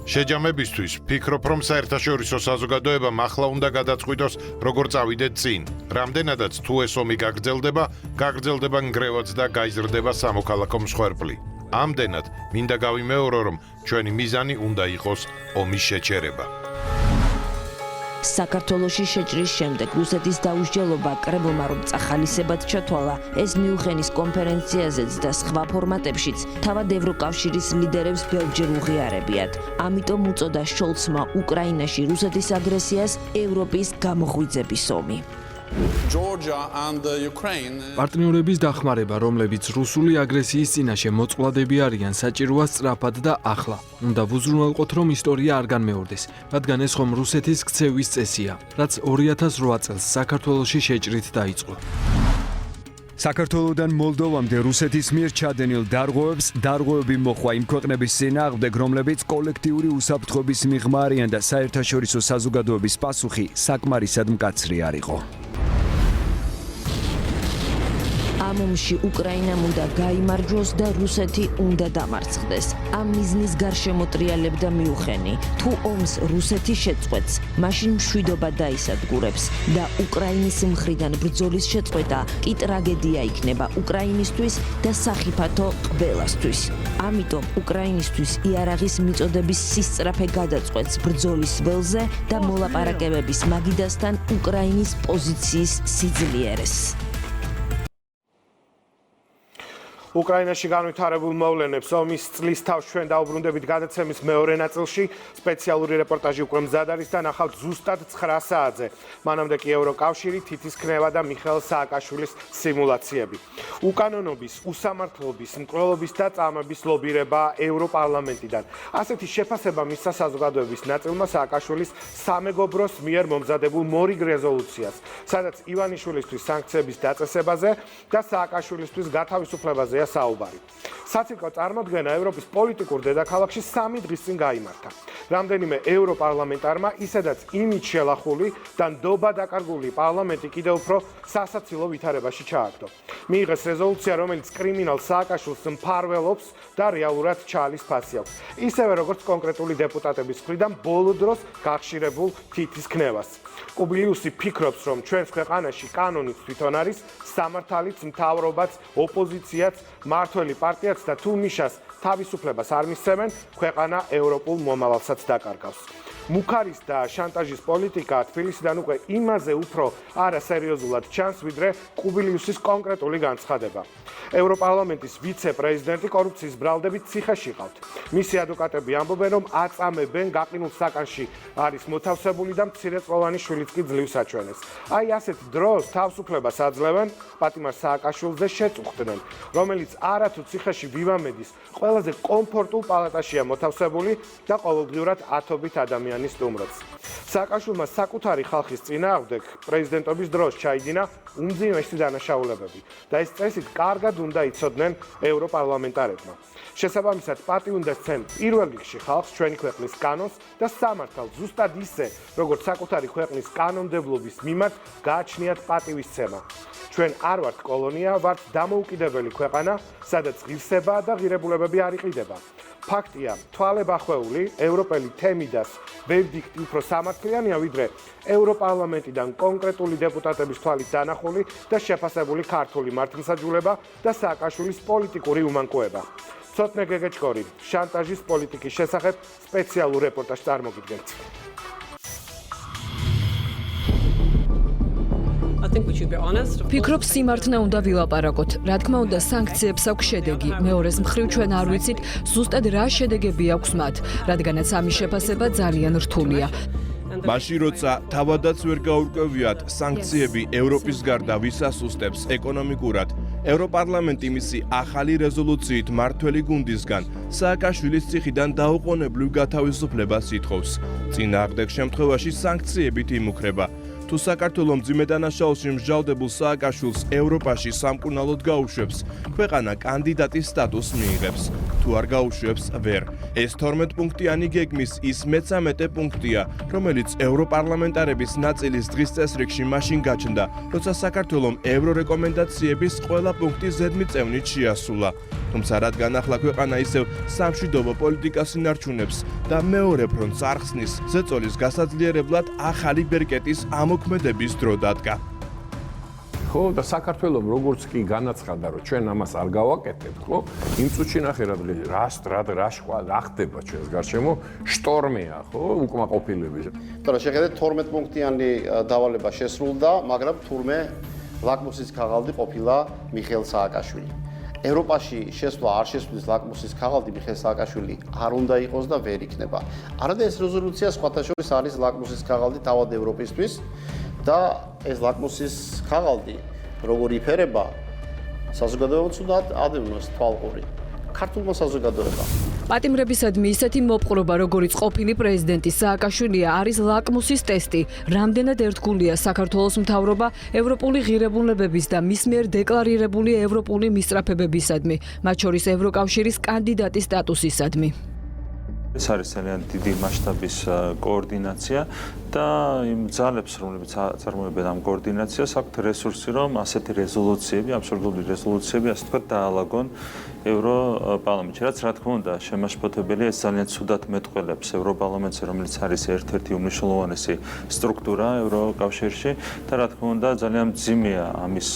შეჯამებისთვის ვფიქრობ, რომ საერთაშორისო საზოგადოებამ ახლა უნდა გადაწყვიტოს, როგორ წავიდეთ წინ. რამდენადაც თუ ეს ომი გაგრძელდება ნგრევაც და გაიზრდება სამოქალაქო მსხვერპლი. ამდენად მინდა გავიმეორო, რომ ჩვენი მიზანი უნდა იყოს ომის შეჩერება. საქართველოში შეჭრის შემდეგ რუსეთის დაუსჯელობა კრებულმა რომ წახალისებად ჩათვალა, ეს მიუნხენის კონფერენციაზეც და სხვა ფორმატებშიც თავად ევროკავშირის ლიდერებს ბევრჯერ უღიარებიათ. ამიტომ უწოდა შოლცმა უკრაინაში რუსეთის აგრესიას ევროპის გამოღვიძების ომი. პარტნიორების დახმარება, რომლებიც რუსული აგრესიის წინაშე მოწყვლადები არიან, საჭიროა სწრაფად და ახლა. უნდა ვუზრუნველყოთ, რომ ისტორია არ განმეორდეს, რადგან ეს ხომ რუსეთის ქცევის, 2008 წელს საქართველოში შეჭრით დაიწყო. 2008 წლის 9 თებერვალს რუსეთის ფედერაციის პრეზიდენტი ვლადიმერ პუტინი 2008 წლის 9 თებერვალს რუსეთის ფედერაციის პრემიერ-მინისტრი საქართველოდან მოლდოვამდე რუსეთის მიერ ჩადენილ დარღვევებს დარღვევები მოხვა იმ ქვეყნების წინააღმდეგ, რომლებიც კოლექტიური უსაფრთხოების მიღმა არიან და საერთაშორისო საზოგადოების პასუხი საკმარისად მკაცრი არ იყო. ამ ომში უკრაინამ უნდა გაიმარჯვოს და რუსეთი უნდა დამარცხდეს. ამ მიზნის გარშემო ტრიალებდა მიუხენი. თუ ომს რუსეთი შეწყვეტს, მაშინ მშვიდობა დაისადგურებს და უკრაინის მხრიდან ბრძოლის შეწყვეტა კი ტრაგედია იქნება უკრაინისთვის და სახიფათო ყველასთვის. ამიტომ უკრაინისთვის იარაღის მიწოდების სისწრაფე გადაწყვეტს ბრძოლის ველზე და მოლაპარაკებების მაგიდასთან უკრაინის პოზიციის სიძლიერეს. უკრაინაში განვითარებულ მოვლენებს ომის წლის თავს ჩვენ დაუბრუნდებით გადაცემის მეორე ნაწილში. სპეციალური რეპორტაჟი უკვე მზად არის და ნახავთ ზუსტად 9 საათზე. მანამდე კი ევროკავშირი, თითისქნევა და მიხეილ სააკაშვილის სიმულაციები. უკანონობის, უსამართლობის, მკვლელობის და წამების ლობირება ევროპარლამენტიდან. ასეთი შეფასება მისცა საზოგადოების ნაწილმა სააკაშვილის სამეგობროს მიერ მომზადებულ მორიგ რეზოლუციას, სადაც ივანიშვილისთვის სანქციების დაწესებაზე და სააკაშვილისთვის გათავისუფლებაზე საუბარი. საცირკო წარმოდგენა ევროპის პოლიტიკურ დედაქალაქში 3 დღის წინ გაიმართა. რამდენიმე ევროპარლამენტარმა ისედაც იმით შელახული და ნდობა დაკარგული პარლამენტი კიდევ უფრო სასაცილო ვითარებაში ჩააგდო. მიიღეს რეზოლუცია, რომელიც კრიმინალ სააკაშვილს მფარველობს და რეალურად ჩაალის ფასი აქვს. ისევე როგორც კონკრეტული დეპუტატების მხრიდან ბოლო დროს გახშირებულ თითისქნევას. კუბილიუსი ფიქრობს, რომ ჩვენს ქვეყანაში კანონიც თვითონ არის, სამართალიც, მთავრობაც, ოპოზიციაც, მართველი პარტიაც და თუ მიშას თავისუფლებას არ მისცემენ, ქვეყანა ევროპულ მომავალსაც დაკარგავს. მუხარის და შანტაჟის პოლიტიკა თბილისიდან უკვე იმაზე უფრო არასერიოზულად ჩანს, ვიდრე კუბილიუსის კონკრეტული განცხადება. ევროპარლამენტის ვიცე-პრეზიდენტი კორუფციის ბრალდებით ციხეში ყავთ. მისი ადვოკატები ამბობენ, რომ აწამებენ, გაყინულ საკანში არის მოთავსებული და მცირეწლოვანი შვილიც კი ძლივს აჩვენეს. აი ასეთ დროს თავისუფლებას აძლევენ, პატიმარ სააკაშვილზე შეწუხდნენ, რომელიც არათუ ციხეში ვივამედის ყველაზე კომფორტულ პალატაშია მოთავსებული და ყოველდღიურად ათობით ადამიანის სტუმრობს. სააკაშვილმა საკუთარი ხალხის წინააღმდეგ პრეზიდენტობის დროს ჩაიდინა უმძიმესი დანაშაულებები და ეს წესით კარგად უნდა იცოდნენ ევროპარლამენტარებმა. შესაბამისად, პატი უნდა სცენ პირველ რიგში ხალხს, ჩვენი ქვეყნის კანონს და სამართალს ზუსტად ისე, როგორც საკუთარი ქვეყნის კანონმდებლობის მიმართ გააჩნიათ პატივისცემა. ჩვენ არ ვართ კოლონია, ვართ დამოუკიდებელი ქვეყანა, სადაც ღირსება და ღირებულებები არ იყიდება. ფაქტია, თვალებ ახვეული, ევროპელი თემიდას ვერდიქტი უფრო სამართლიანია, ვიდრე ევროპარლამენტიდან კონკრეტული დეპუტატების თვალით დანახული და შეფასებული ქართული მართლმსაჯულება და სააკაშვილის პოლიტიკური უმანკოება. ცოტნე გეგეჭკორი, შანტაჟის პოლიტიკის შესახებ სპეციალურ რეპორტაჟს წარმოგიდგენთ. ფიქრობ, სიმართლე უნდა ვილაპარაკოთ. რა თქმა უნდა, სანქციებს აქვს შედეგი. მეორეს მხრივ ჩვენ არ ვიცით ზუსტად რა შედეგები აქვს მათ, რადგანაც ამის შეფასება ძალიან რთულია. მაშინ როცა თავადაც ვერ გაურკვევიათ სანქციები ევროპის გარდა ვის ასუსტებს ეკონომიკურად, ევროპარლამენტი მისი ახალი რეზოლუციით მართველი გუნდისგან სააკაშვილის ციხიდან დაუყოვნებლივ გათავისუფლებას ითხოვს. წინააღმდეგ შემთხვევაში სანქციებით იმუქრება. თუ საქართველო მძიმე დანაშაულში მსჯავრდებულ სააკაშვილს ევროპაში სამკურნალოდ გაუშვებს, ქვეყანა კანდიდატის სტატუსს მიიღებს. თუ არ გაუშვებს, ვერ. ეს 12 პუნქტიანი გეგმის ის მე-13 პუნქტია, რომელიც ევროპარლამენტარების ნაწილის დღის წესრიგში მაშინ გაჩნდა, როცა საქართველომ ევრორეკომენდაციების ყველა პუნქტი ზედმიწევნით შეასრულა. თუმცა რადგან ახლა ქვეყანა ისევ სამშვიდობო პოლიტიკას ინარჩუნებს და მეორე ფრონტს არ ხსნის, ზეწოლის გასაძლიერებლად ახალი ბერკეტის ამოქმედების დრო დადგა. ხო და საქართველოს როგორც კი განაცხადა, რომ ჩვენ ამას არ გავაკეთებთ, ხო? იმ წუთში ნახე რა ხდება ჩვენს გარშემო, შტორმია, ხო, უკმაყოფილების. თორე შეხედეთ 12 პუნქტიანი დავალება შესრულდა, მაგრამ თურმე ლაკმუსის ქაღალდი ყოფილა მიხეილ სააკაშვილი. ევროპაში შესვლა არ შესვლის ლაკმუსის ქაღალდი მიხეილ სააკაშვილი არ უნდა იყოს და ვერ იქნება. არადა ეს რეზოლუცია სხვათა შორის არის ლაკმუსის ქაღალდი თავად ევროპისთვის და ეს ლაკმუსის ქაღალდი როგორ იფერება საზოგადოებაც უნდა ადევნოს თვალყური. ქართულმა საზოგადოებამ პატიმრებისადმი ისეთი მოპყრობა, როგორიც ყოფილი პრეზიდენტი სააკაშვილია, არის ლაკმუსის ტესტი. რამდენად ერთგულია საქართველოს მთავრობა ევროპული ღირებულებების და მის მიერ დეკლარირებული ევროპული მისწრაფებებისადმი, მათ შორის ევროკავშირის კანდიდატის სტატუსისადმი. ეს არის ძალიან დიდი მასშტაბის კოორდინაცია და იმ ძალებს, რომლებიც აწარმოებენ ამ კოორდინაციას, აქვთ რესურსი, რომ ასეთი რეზოლუციები, აბსურდული რეზოლუციები, ასე ვთქვათ, დაალაგონ ევროპარლამენტში. რაც რა თქმა უნდა, შემაშფოთებელია, ეს ძალიან ცუდად მეტყველებს ევროპარლამენტზე, რომელიც არის ერთ-ერთი უმნიშვნელოვანესი სტრუქტურა ევროკავშირში და რა თქმა უნდა, ძალიან მძიმეა ამის,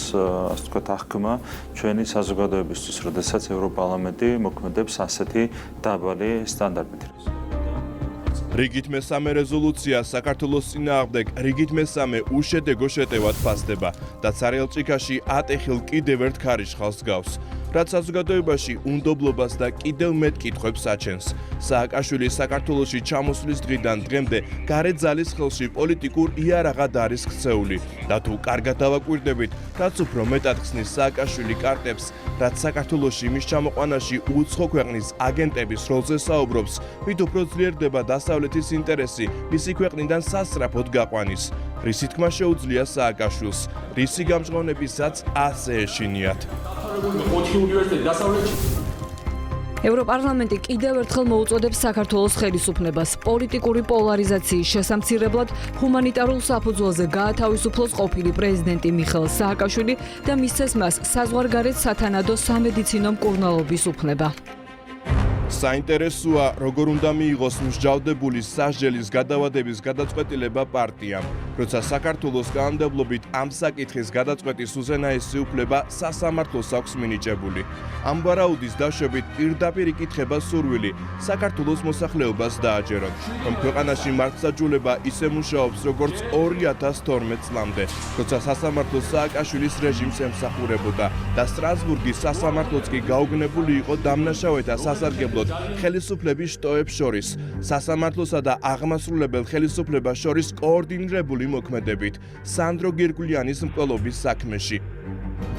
ასე ვთქვათ, აღქმა ჩვენი საზოგადოებისთვის, როდესაც ევროპარლამენტი მოქმედებს ასეთი დაბალი სტანდარტით. რიგით მესამე რეზოლუცია საქართველოს წინააღმდეგ რიგით მესამე უშედეგო შეტევად ფასდება და ცარიელ ჭიქაში ატეხილ კიდევ ერთ ქარიშხალს გავს. რაც საზოგადოებაში უნდობლობას და კიდევ მეტ კითხვებს აჩენს. სააკაშვილი საქართველოში ჩამოსვლის დღიდან დღემდე გარეთ ძალის ხელში პოლიტიკურ იარაღად არის ქცეული და თუ კარგად დავაკვირდებით, რაც უფრო მეტად ხსნის სააკაშვილი კარტებს, რაც საქართველოში მის ჩამოყვანაში უცხო ქვეყნის აგენტების როლზე საუბრობს, მით უფრო ძლიერდება დასავლეთის ინტერესი მისი ქვეყნიდან სასწრაფოდ გაყვანის. რისი თქმა შეუძლია სააკაშვილს, რისი გამჟღავნებისაც ასე ეშინიათ. ევროპარლამენტი კიდევ ერთხელ მოუწოდებს საქართველოს ხელისუფლებას პოლიტიკური პოლარიზაციის შესამცირებლად ჰუმანიტარულ საფუძველზე გაათავისუფლოს ყოფილი პრეზიდენტი მიხეილ სააკაშვილი და მისცეს მას საზღვარგარეთ სათანადო სამედიცინო მკურნალობის უფლება. საინტერესოა, როგორ უნდა მიიღოს მსჯავრდებული სასჯელის გადავადების გადაწყვეტილება პარტიამ, როცა საქართველოს კანონმდებლობით ამ საკითხის გადაწყვეტის უზენაესი უფლება სასამართლოს აქვს მინიჭებული. ამ ვარაუდის დაშვებით პირდაპირ იკითხება სურვილი საქართველოს მოსახლეობას დააჯერონ, რომ ქვეყანაში მართლმსაჯულება ისე მუშაობს, როგორც 2012 წლამდე, როცა სასამართლო სააკაშვილის რეჟიმს ემსახურებოდა და სტრასბურგის სასამართლოც კი გაუგნებული იყო დამნაშავეთა სასარგებლოდ ხელისუფლების შტოებს შორის, სასამართლოსა და აღმასრულებელ ხელისუფლებას შორის კოორდინირებული მოქმედებით სანდრო გირგვლიანის მკვლელობის საქმეში.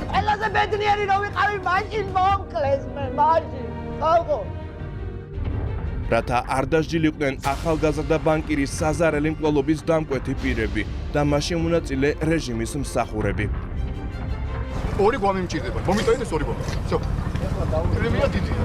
ყველაზე ბედნიერი რომ ვიყავი, მაშინ მომკლეს მე, მაშინ. ხალხო. რათა არ დასჯილიყვნენ ახალგაზრდა ბანკირის საზარელი მკვლელობის დამკვეთი პირები და მასში მონაწილე რეჟიმის მსახურები. ორი გვამი მჭირდება. მომიტოვეთ ორი გვამი. всё. პრემია დიდია.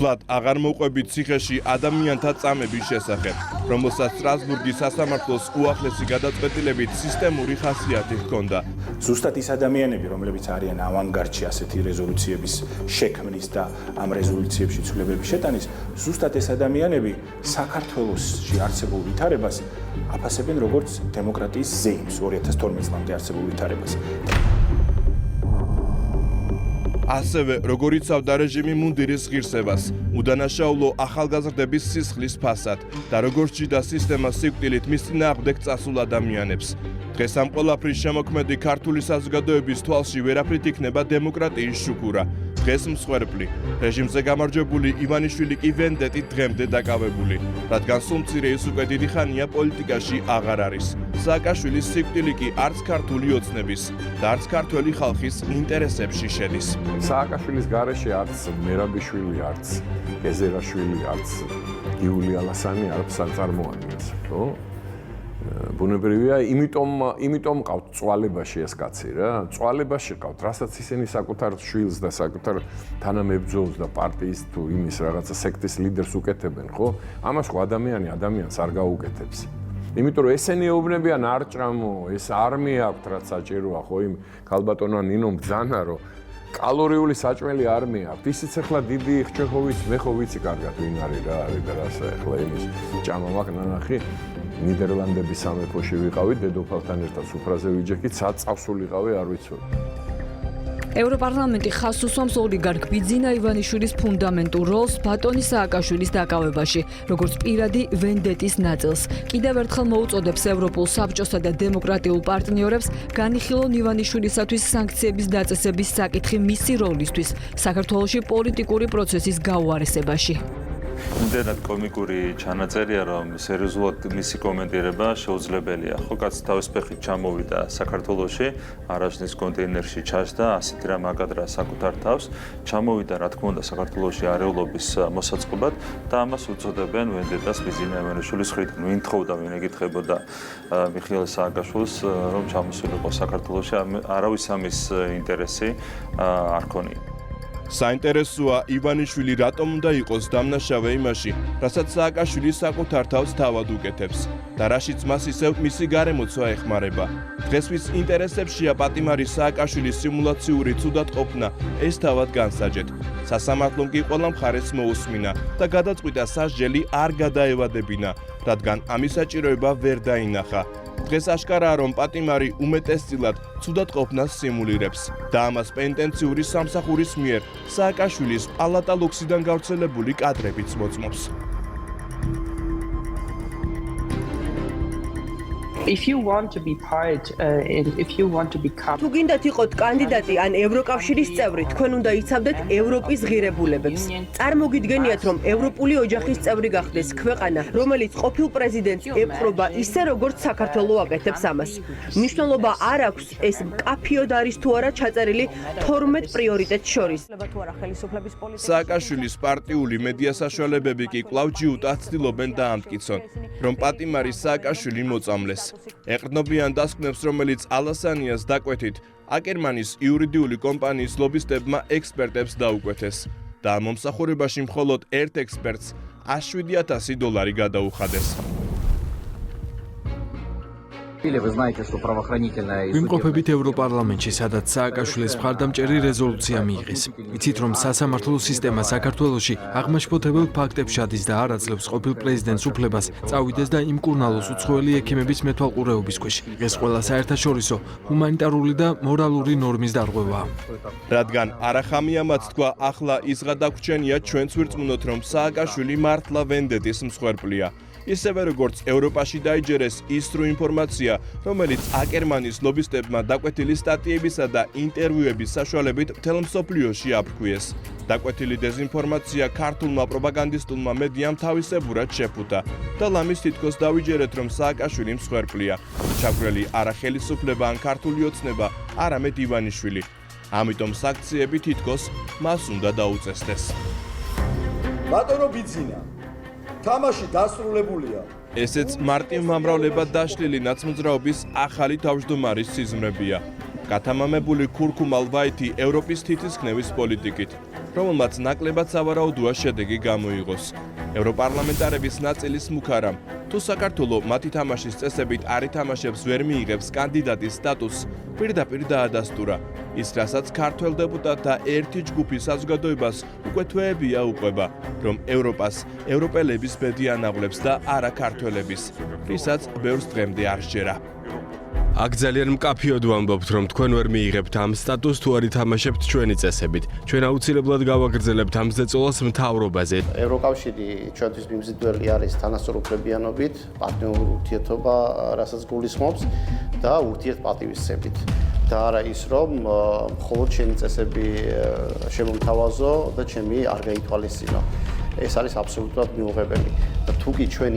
ცლად აღარ მოყვებით ციხეში ადამიანთა წამების შესახებ, რომელსაც სტრასბურგის სასამართლოს უახლესი გადაწყვეტილებით სისტემური ხასიათი ჰქონდა. ზუსტად ის ადამიანები, რომლებიც არიან ავანგარდში ასეთი რეზოლუციების შექმნის და ამ რეზოლუციებში ცვლილებების შეტანის, ზუსტად ეს ადამიანები საქართველოსში არსებულ ვითარებას აფასებენ როგორც დემოკრატიის ზეიმს 2012 წლამდე არსებულ ვითარებას. ასევე როგორ იცავდა რეჟიმი მუნდირის ღირსებას, უდანაშაულო ახალგაზრდების სისხლის ფასად და როგორ სჯიდა სისტემა სიკვდილით მის წინააღმდეგ წასულ ადამიანებს. დღეს ამ ყველაფრის შემოქმედი ქართული საზოგადოების თვალში ვერაფრით იქნება დემოკრატიის შუქურა. დღეს მსხვერპლი, რეჟიმზე გამარჯვებული ივანიშვილი კი ვენდეტით დღემდე დაკავებული, რადგან სულ მცირე ის უკვე დიდი ხანია პოლიტიკაში აღარ არის. სააკაშვილის სიკვდილი კი არც ქართული ოცნების და არც ქართველი ხალხის ინტერესებში შედის. სააკაშვილის გარეშე არც მერაბიშვილი, არც გეზერაშვილი, არც გიული ალასანი არ საწარმოადგენს, ხო? ბუნებრივია, იმიტომ ყავთ წვალებაში ეს კაცი რა, წვალებაში ყავთ, რასაც ისინი საკუთარ შვილს და საკუთარ თანამებრძოლს და პარტიის თუ იმის რაღაცა სექტის ლიდერს უკეთებენ, ხო? ამას ხო ადამიანს არ გაუკეთებს. იმიტომ რომ ესენი ეუბნებიან არ ჭრამო, ეს არმია აქვს რაც საჭიროა, ხო, იმ ქალბატონმა ნინომ ბძანა, რომ კალორიული საჭმელი არმია აქვს. ისიც ახლა დიდი ხჩეხოვიც, მე ხო ვიცი კარგად ვინ არის რა, არის და რასა ახლა იმის ჭამა მაქვს ნანახი. ნიდერლანდების სამეფოში ვიყავი, დედოფალთან ერთად სუფრაზე ვიჯექით, საწავსულიყავი, არ ვიცოდი. ევროპარლამენტი ხაზს უსვამს ოლიგარქ ბიძინა ივანიშვილის ფუნდამენტურ როლს ბატონი სააკაშვილის დაკავებაში, როგორც პირადი ვენდეტის ნაწილს. კიდევ ერთხელ მოუწოდებს ევროპულ საბჭოსა და დემოკრატიულ პარტნიორებს განიხილონ ივანიშვილისათვის სანქციების დაწესების საკითხი მისი როლისთვის საქართველოში პოლიტიკური პროცესის გაუარესებაში. იმდენად კომიკური ჩანაწერია, რომ სერიოზულად მისი კომენტირება შეუძლებელია. ხო, კაცი თავის ფეხით ჩამოვიდა საქართველოში, არაჟნის კონტეინერში ჩაჯდა, ასეთი რამ აკადრა საკუთარ თავს, ჩამოვიდა, რა თქმა უნდა, საქართველოში არეულობის მოსაწყობად და ამას უწოდებენ ვენდეტას ბიზინა ემანაშვილის მხრიდან. ვინ თხოვდა, ვინ ეკითხებოდა მიხეილ სააკაშვილს, რომ ჩამოსულიყო საქართველოში, არავის ამის ინტერესი არ ქონია. საინტერესოა ივანიშვილი რატომ უნდა იყოს დამნაშავე იმაში, რასაც სააკაშვილი საკუთარ თავს თავად უკეთებს და რაშიც მას ისევ მისი გარემოცვა ეხმარება. დღეს ვის ინტერესებშია პატიმარი სააკაშვილის სიმულაციური ცუდად ყოფნა, ეს თავად განსაჯეთ. სასამართლომ კი ყველა მხარეს მოусმინა და გადაწყვიტა სასჯელი არ გადაევადებინა, რადგან ამის საჭიროება ვერ დაინახა. დღეს აშკარაა, რომ პატიმარი უმეტესწილად ცუდად ყოფნას სიმულირებს და ამას პენტენციური სამსახურის მიერ სააკაშვილის პალატა ლუქსიდან გავრცელებული კადრებიც მოწმობს. If you want to be part and if you want to become თუ გინდათ იყოთ კანდიდატი ან ევროკავშირის წევრი, თქვენ უნდა იცავდეთ ევროპის ღირებულებებს. წარმოგიდგენიათ, რომ ევროპული ოჯახის წევრი გახდეს ქვეყანა, რომელიც ყოფილ პრეზიდენტს ემხრობა ისე, როგორც საქართველო აკეთებს ამას. მნიშვნელობა არ აქვს ეს მკაფიოდ არის თუ არა ჩაწერილი 12 პრიორიტეტს შორის. სააკაშვილის პარტიული მედია საშუალებები კი კვლავ ჯიუტად ცდილობენ დაამტკიცონ, რომ პატიმარი სააკაშვილი მოწამლეს. ეყრდნობიან დასკვნებს, რომელიც ალასანიას დაკვეთით, აკერმანის იურიდიული კომპანიის ლობისტებმა ექსპერტებს დაუკვეთეს და მომსახურებაში მხოლოდ ერთ ექსპერტს $7,000 გადაუხადეს. ვიმყოფებით ევროპარლამენტში, სადაც სააკაშვილის მხარდამჭერი რეზოლუცია მიიღეს. იცით, რომ სასამართლო სისტემა საქართველოში აღმაშფოთებელ ფაქტებს შადის და არ აძლევს ყოფილ პრეზიდენტს უფლებას წავიდეს და იმკურნალოს უცხოელი ექიმების მეთვალყურეობის ქვეშ. ეს ყველა საერთაშორისო, ჰუმანიტარული და მორალური ნორმის დარღვევაა. რადგან არახამიამაც თქვა, ახლა ის გადაგვრჩენია ჩვენც ვირწმუნოთ, რომ სააკაშვილი მართლა ვენდეტის მსხვერპლია. ისევე როგორც ევროპაში დაიჯერეს ის სრულ ინფორმაცია, რომელიც აკერმანის ლობისტებმა დაკვეთილი სტატიებისა და ინტერვიუების საშუალებით მთელ მსოფლიოში აფრქვიეს. დაკვეთილი დეზინფორმაცია ქართულმა პროპაგანდისტულმა მედიამ თავისებურად შეფუთა და ლამის თითქოს დავიჯერეთ, რომ სააკაშვილი მსხვერპლია. ჩაგვრელი არა ხელისუფლება ან ქართული ოცნება, არამედ ივანიშვილი. ამიტომ საქციები თითქოს მას უნდა დაუწესდეს. ბატონო ბიძინა, თამაში დასრულებულია. ესეც მარტივმამრავლებად დაშლილი ნაცმოძრაობის ახალი თავმჯდომარის სიზმრებია. გათამამებული ქურქუმალ ვაითი ევროპის თითისქნევის პოლიტიკით, რომელმაც ნაკლებად სავარაუდოა შედეგი გამოიღოს. ევროპარლამენტარების ნაწილის მუქარამ, თუ საქართველო მათი თამაშის წესებით არ ითამაშებს ვერ მიიღებს კანდიდატის სტატუსს, პირდაპირ დაადასტურა. ის, რასაც ქართველ დეპუტატთა ერთი ჯგუფი საზოგადოებას უკვე თვეებია უყვება, რომ ევროპას ევროპელების ბედი ანაღლებს და არა ქართველების, რისაც ბევრს დღემდე არ სჯერა. აქ ძალიან მკაფიოდ ვამბობთ, რომ თქვენ ვერ მიიღებთ ამ სტატუსს თუ არ ითამაშებთ ჩვენი წესებით. ჩვენ აუცილებლად გავაგრძელებთ ამ ზეწოლას მთავრობაზე. ევროკავშირი ჩვენთვის მიმზიდველი არის თანასწორუფლებიანობით, პარტნიორული ურთიერთობა, რასაც გულისხმობს და ურთიერთპატივისცემით. და არა ის, რომ მხოლოდ შენი წესები შემომთავაზო და ჩემი არ გაითვალისწინო. ეს არის აბსოლუტურად მიუღებელი. და თუ კი ჩვენ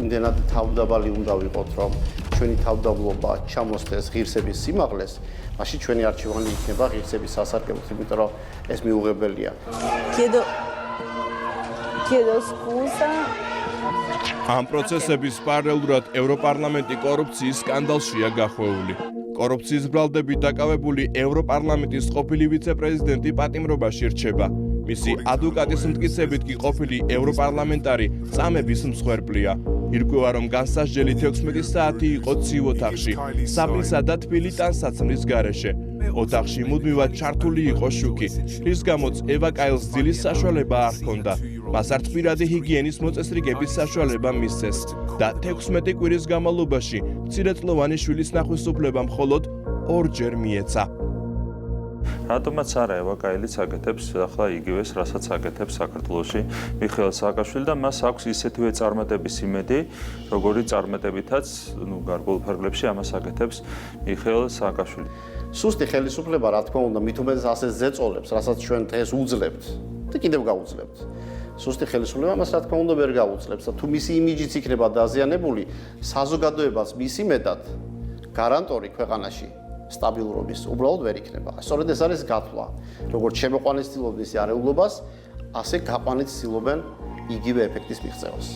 იმდენად თავდაბალი უნდა ვიყოთ, რომ ჩვენი თავდაბლობა ჩამოსდეს ღირსების სიმაღლეს, მაშინ ჩვენი არჩევანი იქნება ღირსების სასარგებლოდ, იმიტომ რომ ეს მიუღებელია. ამ პროცესების პარალელურად ევროპარლამენტი კორუფციის სკანდალშია გახვეული. კორუფციის ბრალდებით დაკავებული ევროპარლამენტის ყოფილი ვიცე-პრეზიდენტი პატიმრობაში რჩება. მისი ადვოკატის მტკიცებით კი ყოფილი ევროპარლამენტარი წამების მსხვერპლია. ირკვევა, რომ განსასჯელი 16 საათი იყო ცივ ოთახში, საფრისა და თბილი ტანსაცმლის გარეშე. ოთახში მუდმივად ჩართული იყო შუქი, რის გამოც ევა კაილს ძილის საშუალება არ ჰქონდა. მას არც პირადი ჰიგიენის მოწესრიგების საშუალება მისცეს და 16 კვირის განმავლობაში მცირეწლოვანი შვილის ნახვის უფლება მხოლოდ 2-ჯერ მიეცა. რატომაც არა ევა კაილიც აკეთებს ახლა იგივეს, რასაც აკეთებს საქართველოში მიხეილ სააკაშვილი და მას აქვს ისეთივე წარმატების იმედი, როგორი წარმატებითაც, გარკვეულ ფარგლებში ამას აკეთებს მიხეილ სააკაშვილი. სუსტი ხელისუფლება, რა თქმა უნდა, მით უმეტეს ასე ზეწოლებს, რასაც ჩვენ დღეს უძლებთ და კიდევ გაუძლებთ. სუსტი ხელისუფლება მას რა თქმა უნდა ვერ გაუძლებს და თუ მისი იმიჯიც იქნება დაზიანებული, საზოგადოებას მისი მეტად გარანტორი ქვეყანაში სტაბილურობის უბრალოდ ვერ იქნება. სწორედ ეს არის გათვლა. როგორც შემოყვანის ცდილობენ ის არეულობას, ასე გაყვანით ცდილობენ იგივე ეფექტის მიღწევას.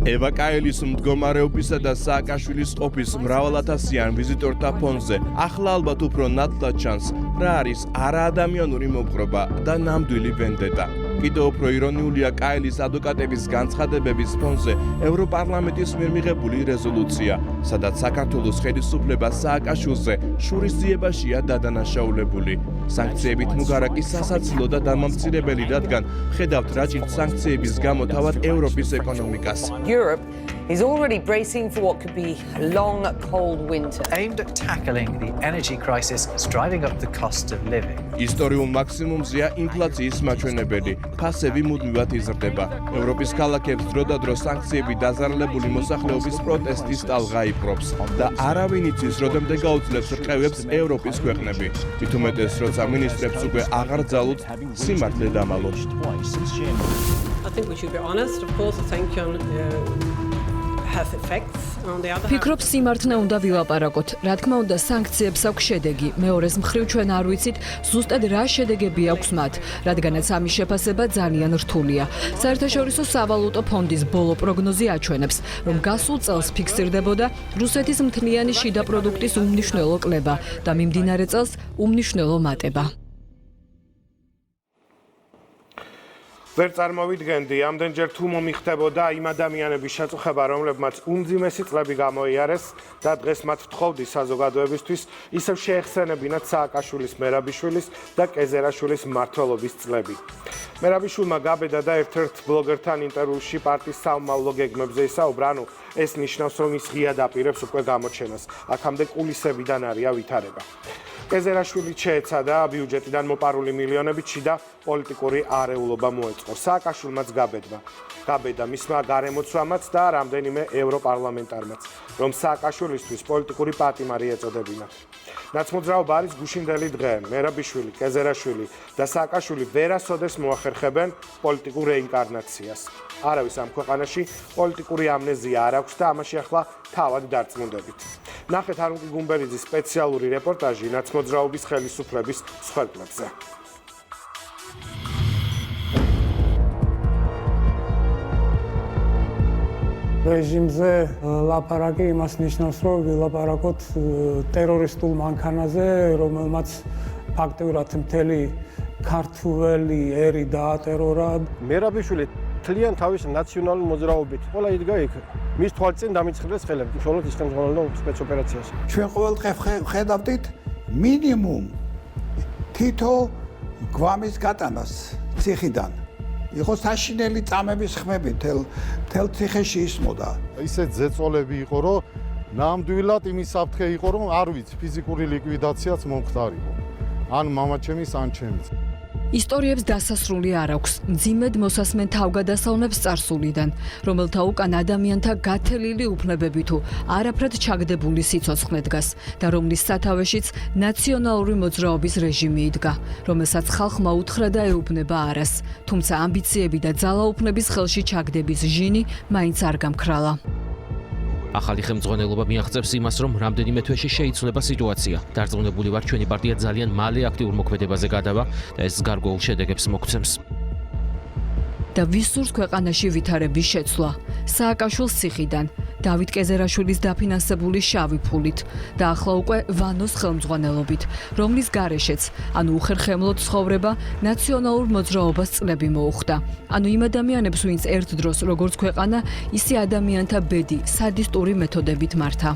ევა კაელის მდგომარეობისა და სააკაშვილის ყოფის მრავალათასიან ვიზიტორთა ფონზე ახლა ალბათ უფრო ნათლად ჩანს რა არის არაადამიანური მოპყრობა და ნამდვილი ვენდეტა. კიდევ უფრო ირონიულია კაელის ადვოკატების განცხადებების ფონზე ევროპარლამენტის მიერ მიღებული რეზოლუცია, სადაც საქართველოს ხელისუფლება სააკაშვილზე შურისძიებაშია დადანაშაულებული. სანქციებით მუგარაკი სასაცილო და დამამცირებელი, რადგან ხედავთ რა ჭირთ სანქციების გამო თავად ევროპის ეკონომიკას. Europe is already bracing for what could be a long, cold winter. Aimed at tackling the energy crisis, that's driving up the cost of living. ისტორიულ მაქსიმუმზეა ინფლაციის მაჩვენებელი. ფასები მუდმივად იზრდება. ევროპის ქალაქებს დროდადრო სანქციები დაზარალებული მოსახლეობის პროტესტის ტალღა იპყრობს და არავინ იცის, როდემდე გაუძლებს რყევებს ევროპის ქვეყნები. მით უმეტეს, როცა მინისტრებს უკვე აღარ ძალუთ სიმართლე დამალოთ. I think we should be honest. Of course, the sanction has effects. On the other hand, ფიქრობ სიმართლე უნდა ვილაპარაკოთ. რა თქმა უნდა, სანქციებს აქვს შედეგი. მეორეს მხრივ ჩვენ არ ვიცით ზუსტად რა შედეგები აქვს მათ, რადგანაც ამის შეფასება ძალიან რთულია. საერთაშორისო სავალუტო ფონდის ბოლო პროგნოზი აჩვენებს, რომ გასულ წელს ფიქსირდებოდა რუსეთის მთლიანი შიდა პროდუქტის უმნიშვნელო კლება და მიმდინარე წელს უმნიშვნელო მატება. ვერ წარმოვიდგენდი, ამდენჯერ თუ მომიხდებოდა იმ ადამიანების შეწუხება, რომლებმაც უმძიმესი წლები გამოიარეს და დღეს მათ ვთხოვდი საზოგადოებისთვის ისევ შეეხსენებინათ სააკაშვილის, მერაბიშვილის და კეზერაშვილის მმართველობის წლები. მერაბიშვილმა გაბედა და ერთ-ერთ ბლოგერთან ინტერვიუში პარტიის საომავლო გეგმებზე ისაუბრა, ანუ ეს ნიშნავს, რომ ის ღიად აპირებს უკვე გამოჩენას. აქამდე კულისებიდან არია ვითარება. კეზერაშვილი შეეცადა ბიუჯეტიდან მოპარული მილიონებით შიდა პოლიტიკური არეულობა მოეწყო. სააკაშვილმაც გაბედა მისმა გარემოცვამაც და რამდენიმე ევროპარლამენტარმაც, რომ სააკაშვილისთვის პოლიტიკური პატიმარი ეწოდებინა. ნაცმოძრაობა არის გუშინდელი დღე. მერაბიშვილი, კეზერაშვილი და სააკაშვილი ვერასოდეს მოახერხებენ პოლიტიკურ რეინკარნაციას. არავის ამ ქვეყანაში პოლიტიკური ამნეზია არ აქვს და ამაში ახლა თავად დარწმუნდებით. ნახეთ არუნკი გუმბერიძის სპეციალური რეპორტაჟი ნაცმოძრაობის ხელისუფლების მსხვერპლებზე. რეჟიმზე ლაპარაკი იმას ნიშნავს, რომ ვილაპარაკოთ ტერორისტულ მანქანაზე, რომელმაც ფაქტიურად მთელი ქართველი ერი დაატერორა. მერაბიშვილი თლიან თავის ნაციონალურ მოძრაობით ყველა იდგა იქ. მის თვალწინ დამიწყდეს ხელები, მხოლოდ ის ხელმძღვანელობდა სპეცოპერაციას. ჩვენ ყოველდღე ხედავდით მინიმუმ თითო გვამის გატანას ციხიდან. იყო საშინელი წამების ხმები თელ ციხეში ისმოდა. ისეთ ზეწოლები იყო, რომ ნამდვილად იმის საფრთხე იყო, რომ არ ვიცი, ფიზიკური ლიკვიდაციაც მომხდარიყო. ან მამაჩემის, ან ჩემის. ისტორიებს დასასრული არ აქვს. მძიმედ მოსასმენ თავგადასავლებს წარსულიდან, რომელთა უკან ადამიანთა გათელილი უფლებები თუ არაფრად ჩაგდებული სიცოცხლე დგას და რომლის სათავეშიც ნაციონალური მოძრაობის რეჟიმი იდგა, რომელსაც ხალხმა უთხრა და ეუბნება არას, თუმცა ამბიციები და ძალაუფლების ხელში ჩაგდების ჟინი მაინც არ გამქრალა. ახალი ხელმძღვანელობა მიაღწევს იმას, რომ რამდენიმე თვეში შეიცვლება სიტუაცია. დარწმუნებული ვარ, ჩვენი პარტია ძალიან მალე აქტიურ მოქმედებაზე გადავა და ეს გარკვეულ შედეგებს მოგცემს. და ვის სურს ქვეყანაში ვითარების შეცვლა? სააკაშვილის ციხიდან, დავით კეზერაშვილის დაფინანსებული შავი ფულით და ახლა უკვე ვანოს ხელმძღვანელობით, რომლის გარეშეც, ანუ უხერხემლოდ ცხოვრება ნაციონალურ მოძრაობას წლები მოუხდა. ანუ იმ ადამიანებს, ვინც ერთ დროს როგორც ქვეყანა, ისე ადამიანთა ბედი სადისტური მეთოდებით მართა.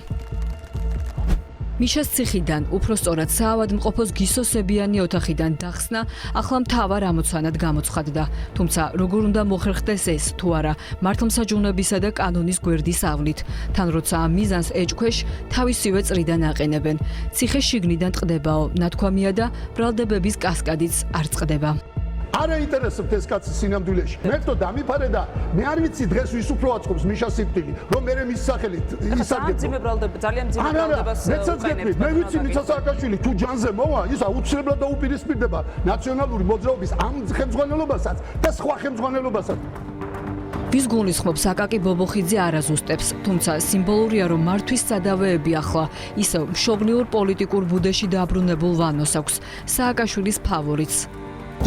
მიშას ციხიდან, უფრო სწორად საავადმყოფოს გისოსებიანი ოთახიდან დახსნა ახლა მთავარ ამოცანად გამოცხადდა. თუმცა როგორ უნდა მოხერხდეს ეს თუ არა მართლმსაჯულნებისა და კანონის გვერდის ავლით, თან როცა ამ მიზანს ეჭქვეშ თავისივე წრიდან აყენებენ. ციხე შიგნიდან ტყდებაო, ნათქვამია და ბრალდებების კასკადიც არ წყდება. არ აინტერესებთ ეს კაცი სინამდვილეში. მე ვთო დამიფარე და მე არ ვიცი დღეს ვის უფრო აწყობს მიშა სიფტილი, რომ მე მის სახელით ისარგებლო. ძალიან ძიმე ბრალდებას უყენებთ. მე ვიცი მიცა სააკაშვილი თუ ჯანზე მოვა, ის აუცილებლად დაუპირისპირდება ნაციონალური მოძრაობის ამ ხელმძღვანელობასაც და სხვა ხელმძღვანელობასაც. ვის გულისხმობს აკაკი ბობოხიძე არაზუსტებს, თუმცა სიმბოლურია, რომ მართვის სადავეები ახლა ისევ მშობლიურ პოლიტიკურ ბუდეში დაბრუნებულ ვანოს აქვს სააკაშვილის ფავორიტს.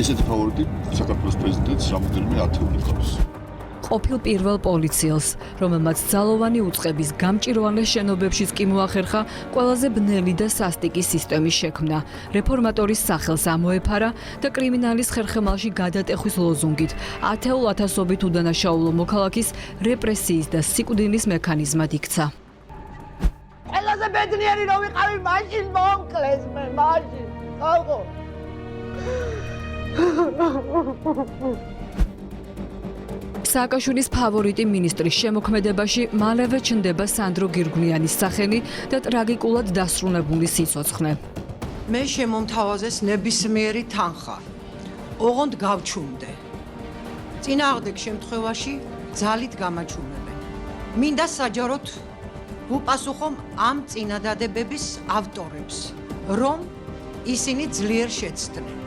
ესეთი ფავორიტი საქართველოს პრეზიდენტს რამოდენიმე ათეული ყავს. ყოფილ პირველ პოლიციელს, რომელმაც ძალოვანი უწყების გამჭირვალე შენობებშიც კი მოახერხა ყველაზე ბნელი და სასტიკი სისტემის შექმნა. რეფორმატორის სახელს ამოეფარა და კრიმინალის ხერხემალში გადატეხვის ლოზუნგით ათეულ ათასობით უდანაშაულო მოქალაქის რეპრესიის და სიკვდილის მექანიზმად იქცა. ყველაზე ბედნიერი რომ ვიყავი მაშინ მომკლეს მე მაშინ. ხალხო. სააკაშვილის ფავორიტი მინისტრის შემოქმედებაში მალევე ჩნდება სანდრო გირგვლიანის სახელი და ტრაგიკულად დასრულებული სიცოცხლე. მე შემომთავაზეს ნებისმიერი თანხა. ოღონდ გავჩუმდე. წინააღმდეგ შემთხვევაში ძალით გამაჩუმებენ. მინდა საჯაროდ ვუპასუხომ ამ წინადადებების ავტორებს, რომ ისინი ძლიერ შეცდნენ.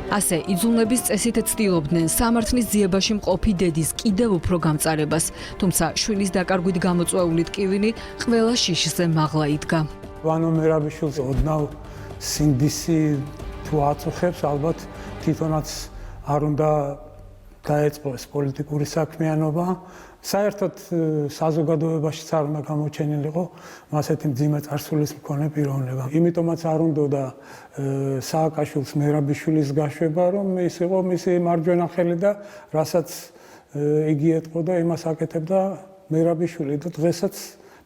ასე იძულების წესით ცდილობდნენ სამართლის ძიებაში მყოფი დედის კიდევ უფრო გამწარებას, თუმცა შვილის დაკარგვით გამოწვეული ტკივილი ყველა შიშზე მაღლა იდგა. ვანო მერაბიშვილს ოდნავ სინდისი თუ აწუხებს, ალბათ თვითონაც არ უნდა დაეწყოს პოლიტიკური საქმიანობა. საერთოდ საზოგადოებაშიც არ უნდა გამოჩენილიყო ასეთი მძიმე წარსულის მქონე პიროვნება. იმიტომაც არ უნდა სააკაშვილს მერაბიშვილის გაშვება, რომ ის იყო მისი მარჯვენა ხელი და რასაც იგი ეტყოდა, იმას აკეთებდა მერაბიშვილი და დღესაც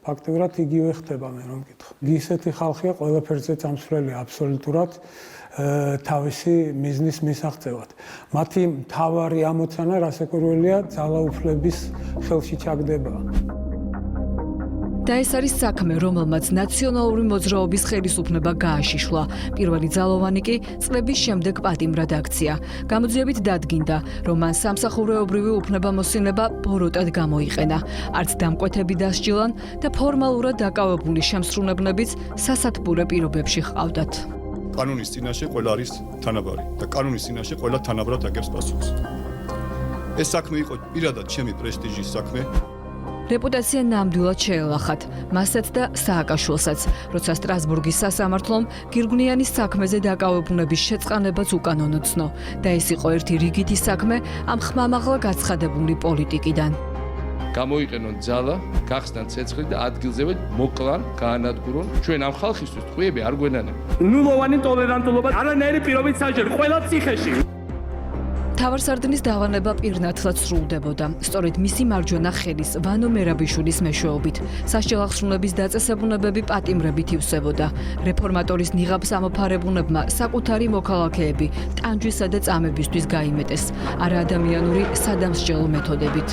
ფაქტიურად იგივე ხდება, მე რომ მკითხო. ისეთი ხალხია ყველაფერზე წამსვლელი აბსოლუტურად თავისი მიზნის მისაღწევად. მათი მთავარი ამოცანა რასაკვირველია ძალაუფლების ხელში ჩაგდება. და ეს არის საქმე, რომელმაც ნაციონალური მოძრაობის ხელისუფლება გააშიშლა. პირველი ძალოვანი კი წლების შემდეგ პატიმრად აქცია. გამოძიებით დადგინდა, რომ მან სამსახურეობრივი უფლებამოსილება ბოროტად გამოიყენა. არც დამკვეთები დასჯილან და ფორმალურად დაკავებული შემსრულებლებიც სასათბურე პირობებში ჰყავდათ. კანონის წინაშე ყველა არის თანაბარი და კანონის წინაშე ყველა თანაბრად აგებს პასუხს. ეს საქმე იყო პირადად ჩემი პრესტიჟის საქმე. რეპუტაცია ნამდვილად შეელახათ, მასაც და სააკაშვილსაც, როცა სტრასბურგის სასამართლომ გირგვლიანის საქმეზე დაკავებულების შეწყანებაც უკანონო ცნო და ეს იყო ერთი რიგითი საქმე ამ ხმამაღლა გაცხადებული პოლიტიკიდან. გამოიყენონ ძალა, გახსნან ცეცხლი და ადგილზევე მოკლან, გაანადგურონ. ჩვენ ამ ხალხისთვის ტყვიები არ გვენანებთ. ნულოვანი ტოლერანტულობა არანაირი პირობით საჯერ, ყველა ციხეში. თავარსარდნის დავანება პირნათლად სრულდებოდა. სწორედ მისი მარჯვენა ხელის ვანო მერაბიშვილის მეშვეობით სასჯელახსრულების დაწესებულებები პატიმრებით ივსებოდა. რეფორმატორის ნიღაბს ამოფარებუნებმა საკუთარი მოქალაქეები ტანჯვისა და წამებისთვის გაიმეტეს, არაადამიანური სადამსჯელო მეთოდებით.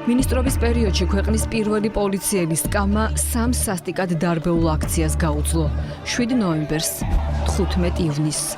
მინისტრობის პერიოდში ქვეყნის პირველი პოლიციელი სკამმა სამ სასტიკად დარბეულ აქციას გაუძლო. 7 ნოემბერს, 15 ივნისს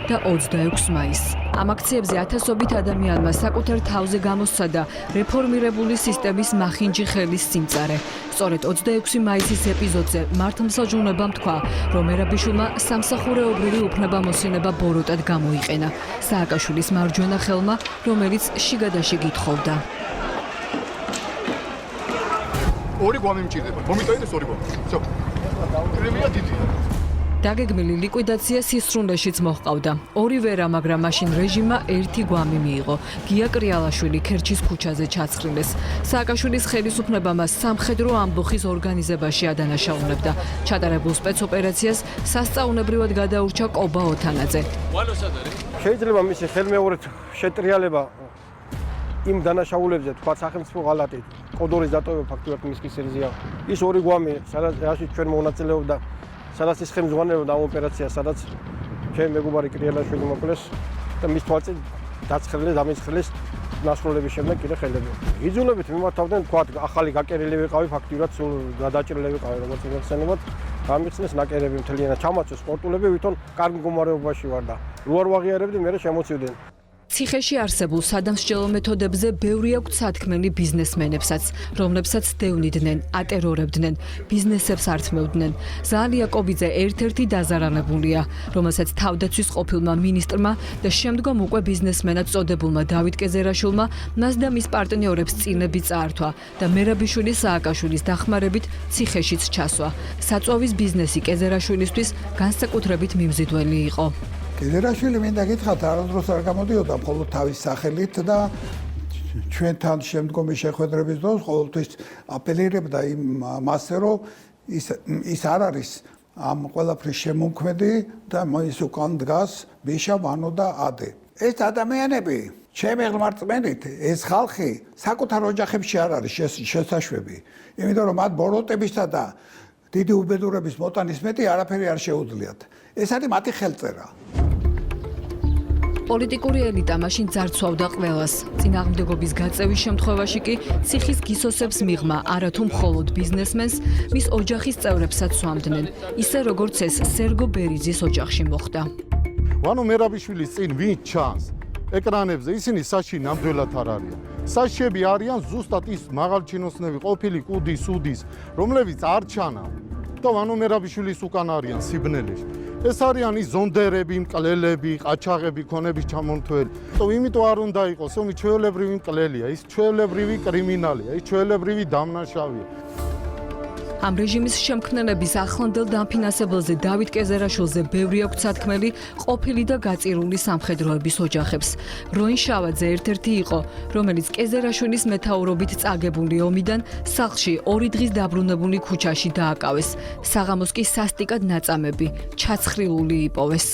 და 26 მაისს. ამ აქციებზე ათასობით ადამიანმა საკუთარ თავზე გამოსცადა რეფორმირებული სისტემის მახინჯი ხელის სიმწარე. სწორედ 26 მაისის ეპიზოდზე მართლმსაჯულნებამ თქვა, რომ მერაბიშვილმა სამსახურეობრივი უფლებამოსილება ბოროტად გამოიყენა სააკაშვილის მარჯვენა ხელმა, რომელიც შიგადაშიგ ითხოვდა. ორი გვამი მჭირდება. მომიტოვეთ ეს ორი გვამი. всё. პრემია დიდია. დაგეგმილი ლიკვიდაცია სისრულეშიც მოჰყავდა. ორივერა, მაგრამ მაშინ რეჟიმმა ერთი გვამი მიიღო. გია კრიალაშვილი ქერჩის ქუჩაზე ჩაცხრილეს. სააკაშვილის ხელისუფლება მას სამხედრო ამბოხის ორგანიზებაში ადანაშაულებდა. ჩატარებულ სპეცოპერაციას სასწაუნებრივად გადაურჩა კობა ოთანაძე. შეიძლება მისი ხელმეორედ შეტრიალება იმ დანაშაულებზე, თქვა სახელმწიფო ღალატი, კოდორის დატოვება ფაქტურად მის კისერზეა. ის ორი გვამი, სადაც ჩვენ მონაწილეობდა სადაც ის ხელმძღვანელობდა ამ ოპერაციას, სადაც ჩემი მეგობარი კრიალაშვილი მოკლეს და მის თვალწინ დაცხრილეს, დამიცხრილეს ნასრულების შემდეგ კიდე ხელები. იძულებით მიმართავდნენ თქვა ახალი გაკერილი ვიყავი ფაქტიურად სულ გადაჭრილი ვიყავი როგორც მოგხსენებათ გამიხსნეს ნაკერები მთლიანად ჩამოწეს სპორტულები ვითომ კარგ მდგომარეობაში ვარ და რო არ ვაღიარებდი მე შემოცივდნენ. ციხეში არსებულ სადამსჯელო მეთოდებზე ბევრი აქვთ სათქმელი ბიზნესმენებსაც, რომლებსაც დევნიდნენ, ატერორებდნენ, ბიზნესებს ართმევდნენ. ზაალ იაკობიძე ერთ-ერთი დაზარალებულია, რომელსაც თავდაცვის ყოფილმა მინისტრმა და შემდგომ უკვე ბიზნესმენად წოდებულმა დავით კეზერაშვილმა მას და მის პარტნიორებს წილები წაართვა და მერაბიშვილი სააკაშვილის დახმარებით ციხეშიც ჩასვა. საწვავის ბიზნესი კეზერაშვილისთვის განსაკუთრებით მიმზიდველი იყო. კეზერაშვილი მინდა გითხრათ არასდროს არ გამოდიოდა მხოლოდ თავის სახელით და ჩვენთან შემდგომი შეხვედრების დროს ყოველთვის აპელირებდა იმასე რომ ის არ არის ამ ყველაფრის შემომქმედი და ის უკან დგას ბიშა ვანო და ადე. ეს ადამიანები ჩემი ღმერთმენით ეს ხალხი საკუთარ ოჯახებში არ არის შესაშვები, იმიტომ რომ მათ ბოროტებისა და დიდი უბედურების მოტანის მეტი არაფერი არ შეუძლიათ. ეს არის მათი ხელწერა. პოლიტიკური ელიტა მაშინ ძარცვავდა ყველას. წინააღმდეგობის გაწევის შემთხვევაში კი ციხის გისოსებს მიღმა არათუ მხოლოდ ბიზნესმენს, მის ოჯახის წევრებსაც სვამდნენ, ისე როგორც ეს სერგო ბერიძის ოჯახში მოხდა. ვანო მერაბიშვილის წინ ვინ ჩანს ეკრანებზე, ისინი საში ნამდვილად არ არიან. საშიები არიან ზუსტად ის მაღალჩინოსნები ყოფილი კუდის, სუდის, რომლებიც არ ჩანან და ვანო მერაბიშვილის უკან არიან სიბნელეში. ეს არიან ის ზონდერები, მკვლელები, ყაჩაღები, ქონების ჩამონთველი. იმიტომ არ უნდა იყოს, რომ ჩვეულებრივი მკვლელია, ის ჩვეულებრივი კრიმინალია, ის ჩვეულებრივი დამნაშავეა. ამ რეჟიმის შემქმნელების ახლანდელ დამფინანსებელზე დავით კეზერაშვილზე ბევრი აქვთ სათქმელი ყოფილი და გაწირული სამხედროების ოჯახებს. როინ შავაძე ერთ-ერთი იყო, რომელიც კეზერაშვილის მეთაურობით წაგებული ომიდან სახლში 2 დღის დაბრუნებული ქუჩაში დააკავეს. საღამოს კი სასტიკად ნაწამები, ჩაცხრილული იპოვეს.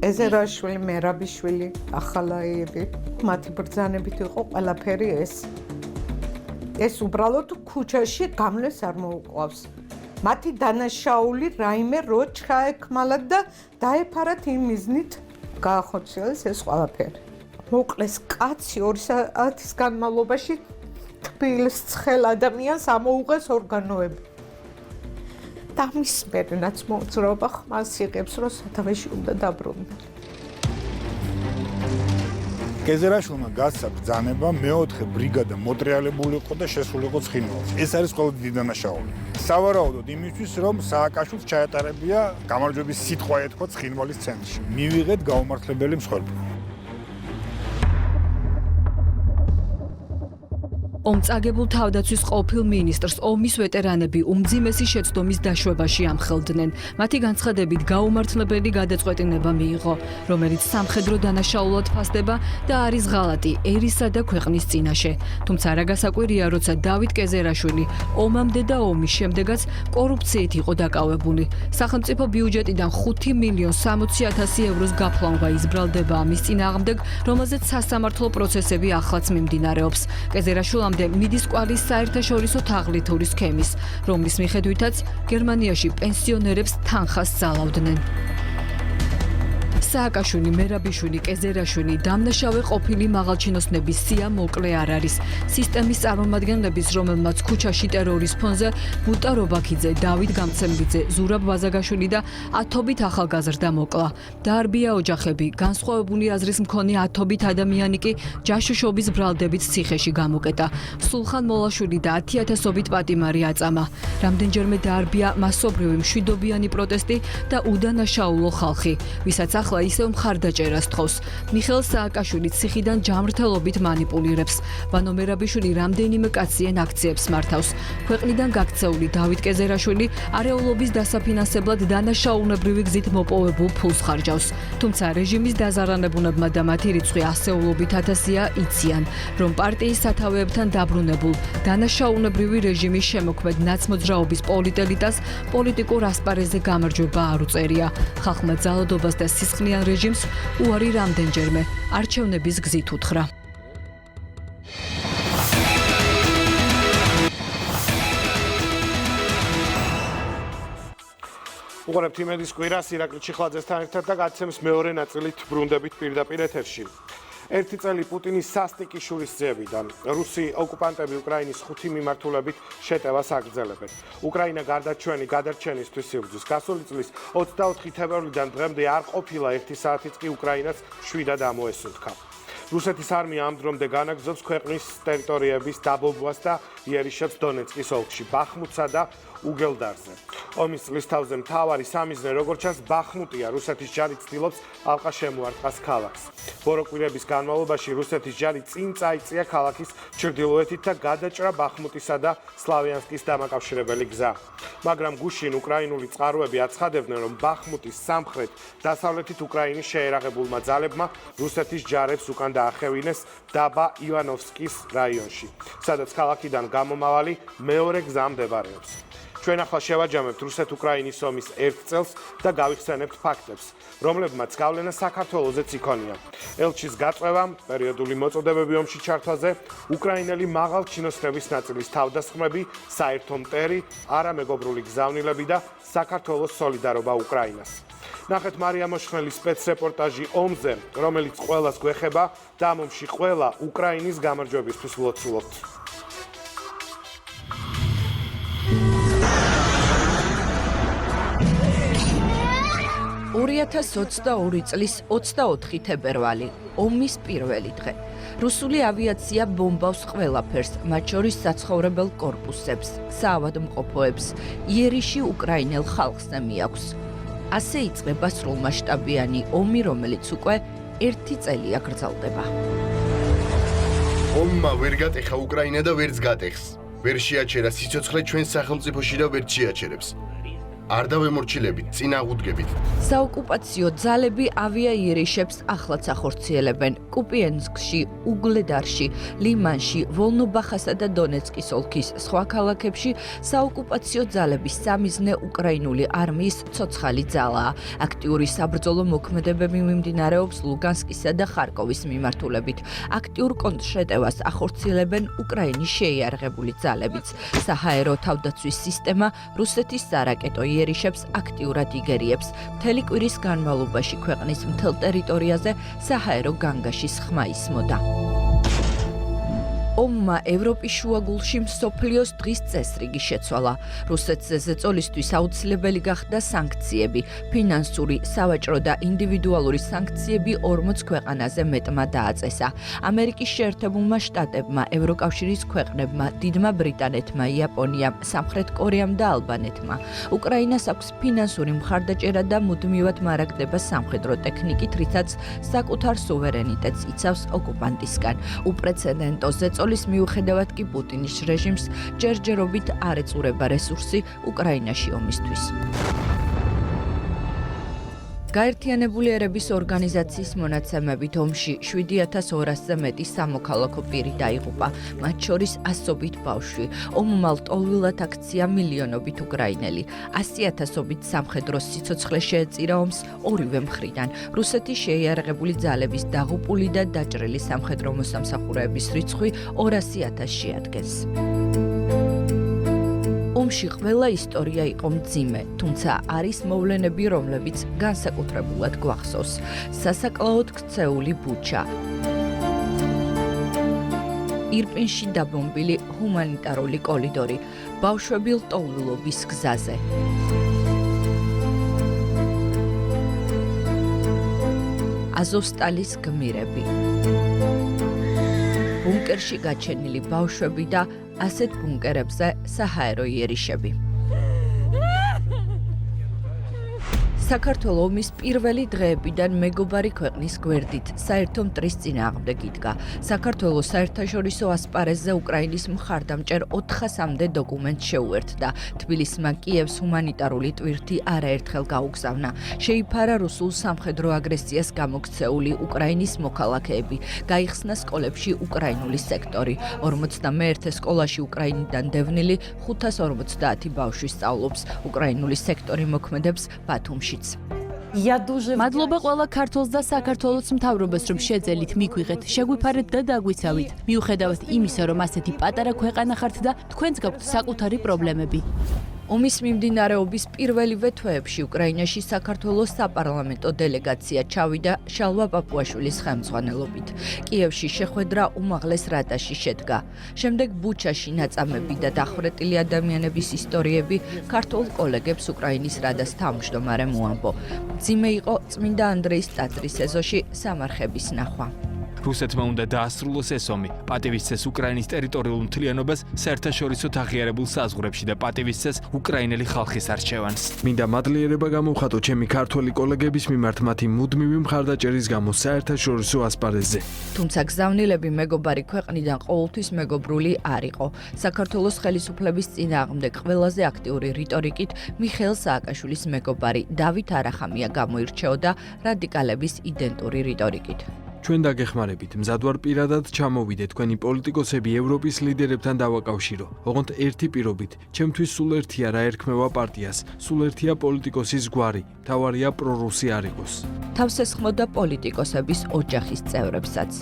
კეზერაშვილი, მერაბიშვილი, ახალაიები, მათი ბრძანებით იყო ყველაფერი ეს. ეს უბრალოდ ქუჩაში გამლეს არ მოუყვავს. მათი დანაშაული რაიმე რო ჩაექმალათ და დაეფარათ იმ მიზნით გაახორციელეს ეს ყველაფერი. მოკლეს კაცი 2 საათის განმავლობაში თბილს ცხელ ადამიანს ამოუღეს ორგანოები. და მის მერნაც მოძრაობა ხმას იღებს, რომ სათავეში უნდა დაბრუნდეს. კეზერაშვილმა გასცა ბრძანება მე-4 ბრიგადა მოტრიალებული იყო და შესულიყო ცხინვალს. ეს არის ყველაზე დიდი დანაშაული. სავარაუდოდ იმისთვის, რომ სააკაშვილს ჩაეტარებია გამარჯვების სიტყვა ეთქვა ცხინვალის ცენტრში. მივიღეთ გაუმართლებელი მსხვერპლი. ომწაგებულ თავდაცვის ყოფილ მინისტრს ომის ვეტერანები უმძიმესი შეცდომის დაშვებაში ამხელდნენ. მათი განცხადებით გაუმართლებელი გადაწყვეტილება მიიღო, რომელიც სამხედრო დანაშაულად ფასდება და არის ღალატი ერისა და ქვეყნის წინაშე. თუმცა რა გასაკვირია, როცა დავით კეზერაშვილი ომამდე და ომის შემდეგაც კორუფციით იყო დაკავებული. სახელმწიფო ბიუჯეტიდან 5.060.000 ევროს გაფლანვა იზბრალდება ამის წინააღმდეგ, რომელზეც სასამართლო პროცესები ახლაც მიმდინარეობს. კეზერაშვილმა მიდის კვალის საერთაშორისო თაღლითური სქემის, რომლის მიხედვითაც გერმანიაში პენსიონერებს თანხას ძალავდნენ. სააკაშვილი, მერაბიშვილი, კეზერაშვილი დამნაშავე ყოფილი მაღალჩინოსნების სია მოკლე არ არის. სისტემის წარმომადგენლების, რომელმაც ქუჩაში ტერორის ფონზე ბუტა რობაქიძე, დავით გამცემლიძე, ზურაბ ვაზაგაშვილი და ათობით ახალგაზრდა მოკლა. დაარბია ოჯახები, განსხვავებული აზრის მქონე ათობით ადამიანი კი ჯაშუშობის ბრალდებით ციხეში გამოკეტა. სულხან მოლაშვილი და 10.000-ობით პატიმარი აწამა. რამდენჯერმე დაარბია მასობრივი მშვიდობიანი პროტესტი და უდანაშაულო ხალხი, ვისაც ახლა ისევ მხარდაჭერას თხოვს. მიხეილ სააკაშვილი ციხიდან ჯამრთელობით მანიპულირებს. ვანო მერაბიშვილი რამდენიმე კაციან აქციებს მართავს. ქვეყნიდან გაქცეული დავით კეზერაშვილი არეულობის დასაფინანსებლად დანაშაულებრივი გზით მოპოვებულ ფულს ხარჯავს. თუმცა რეჟიმის დაზარალებულებმა და მათი რიცხვი ასეულობით ათასია იციან, რომ პარტიის სათავეებთან დაბრუნებულ დანაშაულებრივი რეჟიმის შემოქმედ ნაცმოძრაობის პოლიტელიტას პოლიტიკურ ასპარეზზე გამარჯვება არ უწერია. ხალხმა ძალადობას და სისხლიან რეჟიმს უარი რამდენჯერმე არჩევნების გზით უთხრა. უყურებთ იმედის კვირას ირაკლი ჩიხლაძესთან ერთად და გაცემს მეორე ნაწილით ბრუნდებით პირდაპირ ეთერში. ერთი წელი პუტინის სასტიკი შურისძიებიდან რუსი ოკუპანტები უკრაინის 5 მიმართულებით შეტევას აგრძელებენ. უკრაინა გარდაჩვენი გადარჩენისთვის იბრძვის. გასული წლის 24 თებერვლიდან დღემდე არ ყოფილა 1 საათიც კი უკრაინას შვიდად ამოესუნთქა. რუსეთის არმია ამ დრომდე განაგრძობს ქვეყნის ტერიტორიების დაბომბვას და იერიშებს დონეცკის ოლქში, ბახმუტსა და უგელდარზე. ომის წლის თავზე მთავარი სამიზნე, როგორც ჩანს, ბახმუტია. რუსეთის ჯარი ცდილობს ალყა შემოარტყას ქალაქს. ბოროკვირების განმავლობაში რუსეთის ჯარი წინ წაიწია ქალაქის ჩრდილოეთით და გადაჭრა ბახმუტისა და სლავიანსკის დამაკავშირებელი გზა. მაგრამ გუშინ უკრაინული წყაროები აცხადებდნენ, რომ ბახმუტის სამხრეთ დასავლეთით უკრაინის შეერაღებულმა ძალებმა რუსეთის ჯარებს უკან დაახევინეს დაბა ივანოვსკის რაიონში, სადაც ქალაქიდან გამომავალი მეორე გზა მდებარეობს. ჩვენ ახლა შევაჯამებთ რუსეთ-უკრაინის ომის 1 წელს და გავიხსენებთ ფაქტებს, რომლებმაც გავლენა საქართველოზეც იქონია. ელჩის გაწვევამ, პერიოდული მოწოდებები ომში ჩართვაზე, უკრაინელი მაღალჩინოსნების ნაწილის თავდასხმები, საერთო მტერი, არამეგობრული გზავნილები და საქართველოს სოლიდარობა უკრაინას. ნახეთ მარია მოშხნელის სპეცრეპორტაჟი ომზე, რომელიც ყველას გვეხება და ამ ომში ყველა უკრაინის გამარჯვებისთვის ვლოცულობთ. 2022 წლის 24 თებერვალი, ომის პირველი დღე. რუსული ავიაცია ბომბავს ყველაფერს, მათ შორის საცხოვრებელ კორპუსებს, საავადმყოფოებს, იერიში უკრაინელ ხალხს მიაქვს. ასე იწყება სრულმასშტაბიანი ომი, რომელიც უკვე 1 წელია გრძელდება. ომმა ვერ გატეხა უკრაინა და ვერც გატეხს. ვერ შეაჩერა სიცოცხლე ჩვენ სახელმწიფოში და ვერ შეაჩერებს. არ დავემორჩილებით, წინ აღუდგებით. საოკუპაციო ძალები ავიაიერიშებს ახლაც ახორციელებენ კუპიენსკში, უგლედარში, ლიმანში, ვოლნობახასა და დონეცკის ოლქის სხვა ქალაქებში საოკუპაციო ძალების სამიზნე უკრაინული არმიის ცოცხალი ძალაა. აქტიური საბრძოლო მოქმედებები მიმდინარეობს ლუგანსკისა და ხარკოვის მიმართულებით. აქტიურ კონტრშეტევას ახორციელებენ უკრაინის შეიარაღებული ძალებიც. საჰაერო თავდაცვის სისტემა რუსეთის სარაკეტო იერიშებს აქტიურად იგერიებს. მთელი კვირის განმავლობაში ქვეყნის მთელ ტერიტორიაზე საჰაერო განგაშის ხმა ისმოდა. ომმა ევროპის შუაგულში მსოფლიოს დღის წესრიგი შეცვალა. რუსეთზე ზეწოლისთვის აუცილებელი გახდა სანქციები, ფინანსური, სავაჭრო და ინდივიდუალური სანქციები 40 ქვეყანაზე მეტმა დააწესა. ამერიკის შეერთებულმა შტატებმა, ევროკავშირის ქვეყნებმა, დიდმა ბრიტანეთმა, იაპონიამ, სამხრეთ კორეამ და ალბანეთმა. უკრაინას აქვს ფინანსური მხარდაჭერა და მუდმივად მარაგდება სამხედრო ტექნიკით, რითაც საკუთარ სუვერენიტეტს იცავს ოკუპანტისგან. უპრეცედენტო ზეწოლის მიუხედავად კი პუტინის რეჟიმს ჯერჯერობით არ ეწურება რესურსი უკრაინაში ომისთვის. გაერთიანებული ერების ორგანიზაციის მონაცემებით ომში 7200-ზე მეტი სამოქალაქო პირი დაიღუპა, მათ შორის ასობით ბავშვი. ომმა ლტოლვილად აქცია მილიონობით უკრაინელი. 100,000-ობით სამხედრო სიცოცხლე შეეწირა ომს ორივე მხრიდან. რუსეთის შეიარაღებული ძალების დაღუპული და დაჭრილი სამხედრო მოსამსახურეების რიცხვი 200,000 შეადგენს. ომში ყველა ისტორია იყო მძიმე, თუმცა არის მოვლენები, რომლებიც განსაკუთრებულად გვახსოვს. სასაკლაოდ ქცეული ბუჩა. ირპინში დაბომბილი ჰუმანიტარული კორიდორი, ბავშვები ლტოლვილობის გზაზე. აზოვსტალის გმირები. ბუნკერში გაჩენილი ბავშვები და ასეთ ბუნკერებზე საჰაერო იერიშები. საქართველოს ომის პირველი დღეებიდან მეგობარი ქვეყნის გვერდით საერთო მტრის წინააღმდეგ იდგა. საქართველოს საერთაშორისო ასპარეზზე უკრაინის მხარდამჭერ 400-მდე დოკუმენტს შეუერთდა. თბილისმა კიევს ჰუმანიტარული ტვირთი არაერთხელ გაუგზავნა. შეიფარა რუსულ სამხედრო აგრესიას გამოქცეული უკრაინის მოქალაქეები. გაიხსნა სკოლებში უკრაინული სექტორი. 51 სკოლაში უკრაინიდან დევნილი 550 ბავშვი სწავლობს. უკრაინული სექტორი მოქმედებს ბათუმში. მადლობა ყველა ქართველს და საქართველოს მთავრობას, რომ შეძელით მიგვიღეთ, შეგვიფარეთ და დაგვიცავით. მიუხედავად იმისა, რომ ასეთი პატარა ქვეყანა ხართ და თქვენც გაქვთ საკუთარი პრობლემები. ომის მიმდინარეობის პირველივე თვეებში უკრაინაში საქართველოს საპარლამენტო დელეგაცია ჩავიდა შალვა პაპუაშვილის ხელმძღვანელობით. კიევში შეხვედრა უმაღლეს რადაში შედგა. შემდეგ ბუჩაში ნაწამები და დახვრეტილი ადამიანების ისტორიები ქართულ კოლეგებს უკრაინის რადას თავმჯდომარემ უამბო. მძიმე იყო წმინდა ანდრეის ტაძრის ეზოში სამარხების ნახვა. რუსეთმა უნდა დაასრულოს ეს ომი, პატივისცეს უკრაინის ტერიტორიულ მთლიანობას საერთაშორისო აღიარებულ საზღვრებში და პატივისცეს უკრაინელი ხალხის არჩევანს. მინდა მადლიერება გამოვხატო ჩემი ქართველი კოლეგების მიმართ მათი მუდმივი მხარდაჭერის გამო საერთაშორისო ასპარეზზე. თუმცა გზავნილები მეგობარი ქვეყნიდან ყოველთვის მეგობრული არ იყო. საქართველოს ხელისუფლების წინააღმდეგ ყველაზე აქტიური რიტორიკით მიხეილ სააკაშვილის მეგობარი დავით არახამია გამოირჩეოდა რადიკალების იდენტური რიტორიკით. ჩვენ დაგეხმარებით, მზად ვარ პირადად ჩამოვიდე თქვენი პოლიტიკოსები ევროპის ლიდერებთან დავაკავშირო. ოღონდ ერთი პირობით, ჩემთვის სულ ერთია რა ერქმევა პარტიას, სულ ერთია პოლიტიკოსის გვარი, თავარია პრორუსი არ იყოს. თავს ესხმოდა პოლიტიკოსების ოჯახის წევრებსაც.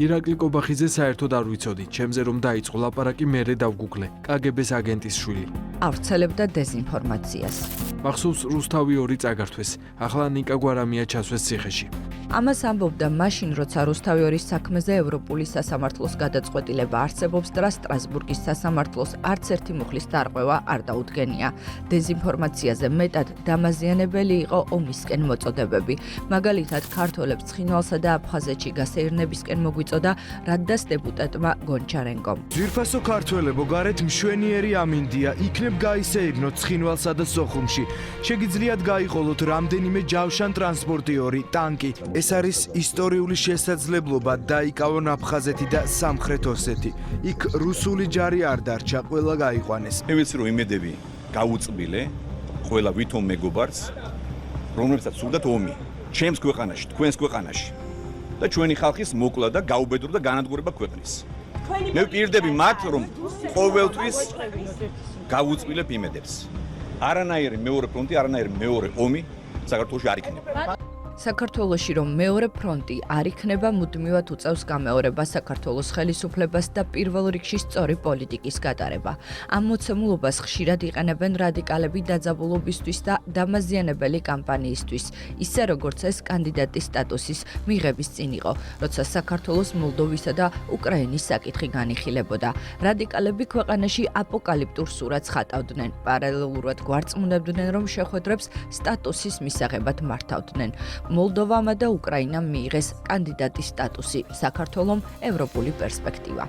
ირაკლი კობახიძე საერთოდ არ ვიცოდი, ჩემზე რომ დაიწყო ლაპარაკი მერე დავგუგლე, კგბ-ს აგენტის შვილი. ავრცელებდა დეზინფორმაციას. მახსოვს რუსთავი 2 წაგართვეს, ახლა ნიკა გვარამია ჩასვეს ციხეში. ამას ამბობდა მაშინ, როცა რუსთავი 2-ის საქმეზე ევროპული სასამართლოს გადაწყვეტილება არსებობს და სტრასბურგის სასამართლოს არც ერთი მუხლის დარღვევა არ დაუდგენია. დეზინფორმაციაზე მეტად დამაზიანებელი იყო ომისკენ მოწოდებები. მაგალითად, ქართველებს ცხინვალსა და აფხაზეთში გასეირნებისკენ მოგვიწოდა რადას დეპუტატმა გონჩარენკომ. ძვირფასო ქართველებო, გარეთ მშვენიერი ამინდია, იქნებ გაისეირნოთ ცხინვალსა და სოხუმში. შეგიძლიათ გაიყოლოთ რამდენიმე ჯავშან ტრანსპორტიორი, ტანკი. ეს არის ისტორიული შესაძლებლობა დაიკავონ აფხაზეთი და სამხრეთ ოსეთი. იქ რუსული ჯარი არ დარჩა, ყველა გაიყვანეს. მე ვიცი რომ იმედები გაუწბილე ყველა ვითომ მეგობარს, რომლებსაც სურდათ ომი, ჩემს ქვეყანაში, თქვენს ქვეყანაში. და ჩვენი ხალხის მოკლა და გაუბედურება და განადგურება ქვეყნის. მე ვპირდები მათ, რომ ყოველთვის გაუწბილებ იმედებს. არანაირი მეორე ფრონტი, არანაირი მეორე ომი საქართველოში არ იქნება. საქართველოში რომ მეორე ფრონტი არ იქნება, მუდმივად უწევს გამეორება საქართველოს ხელისუფლებას და პირველ რიგში სწორი პოლიტიკის გატარება. ამ მოცემულობას ხშირად იყენებენ რადიკალები დაძაბულობისთვის და დამაზიანებელი კამპანიისთვის, ისე როგორც ეს კანდიდატის სტატუსის მიღების წინ იყო, როცა საქართველოს მოლდოვისა და უკრაინის საკითხი განიხილებოდა. რადიკალები ქვეყანაში აპოკალიფტურ სურათს ხატავდნენ, პარალელურად გვარწმუნებდნენ, რომ შეხვედრებს სტატუსის მისაღებად მართავდნენ. მოლდოვამ და უკრაინამ მიიღეს კანდიდატის სტატუსი, საქართველომ ევროპული პერსპექტივა.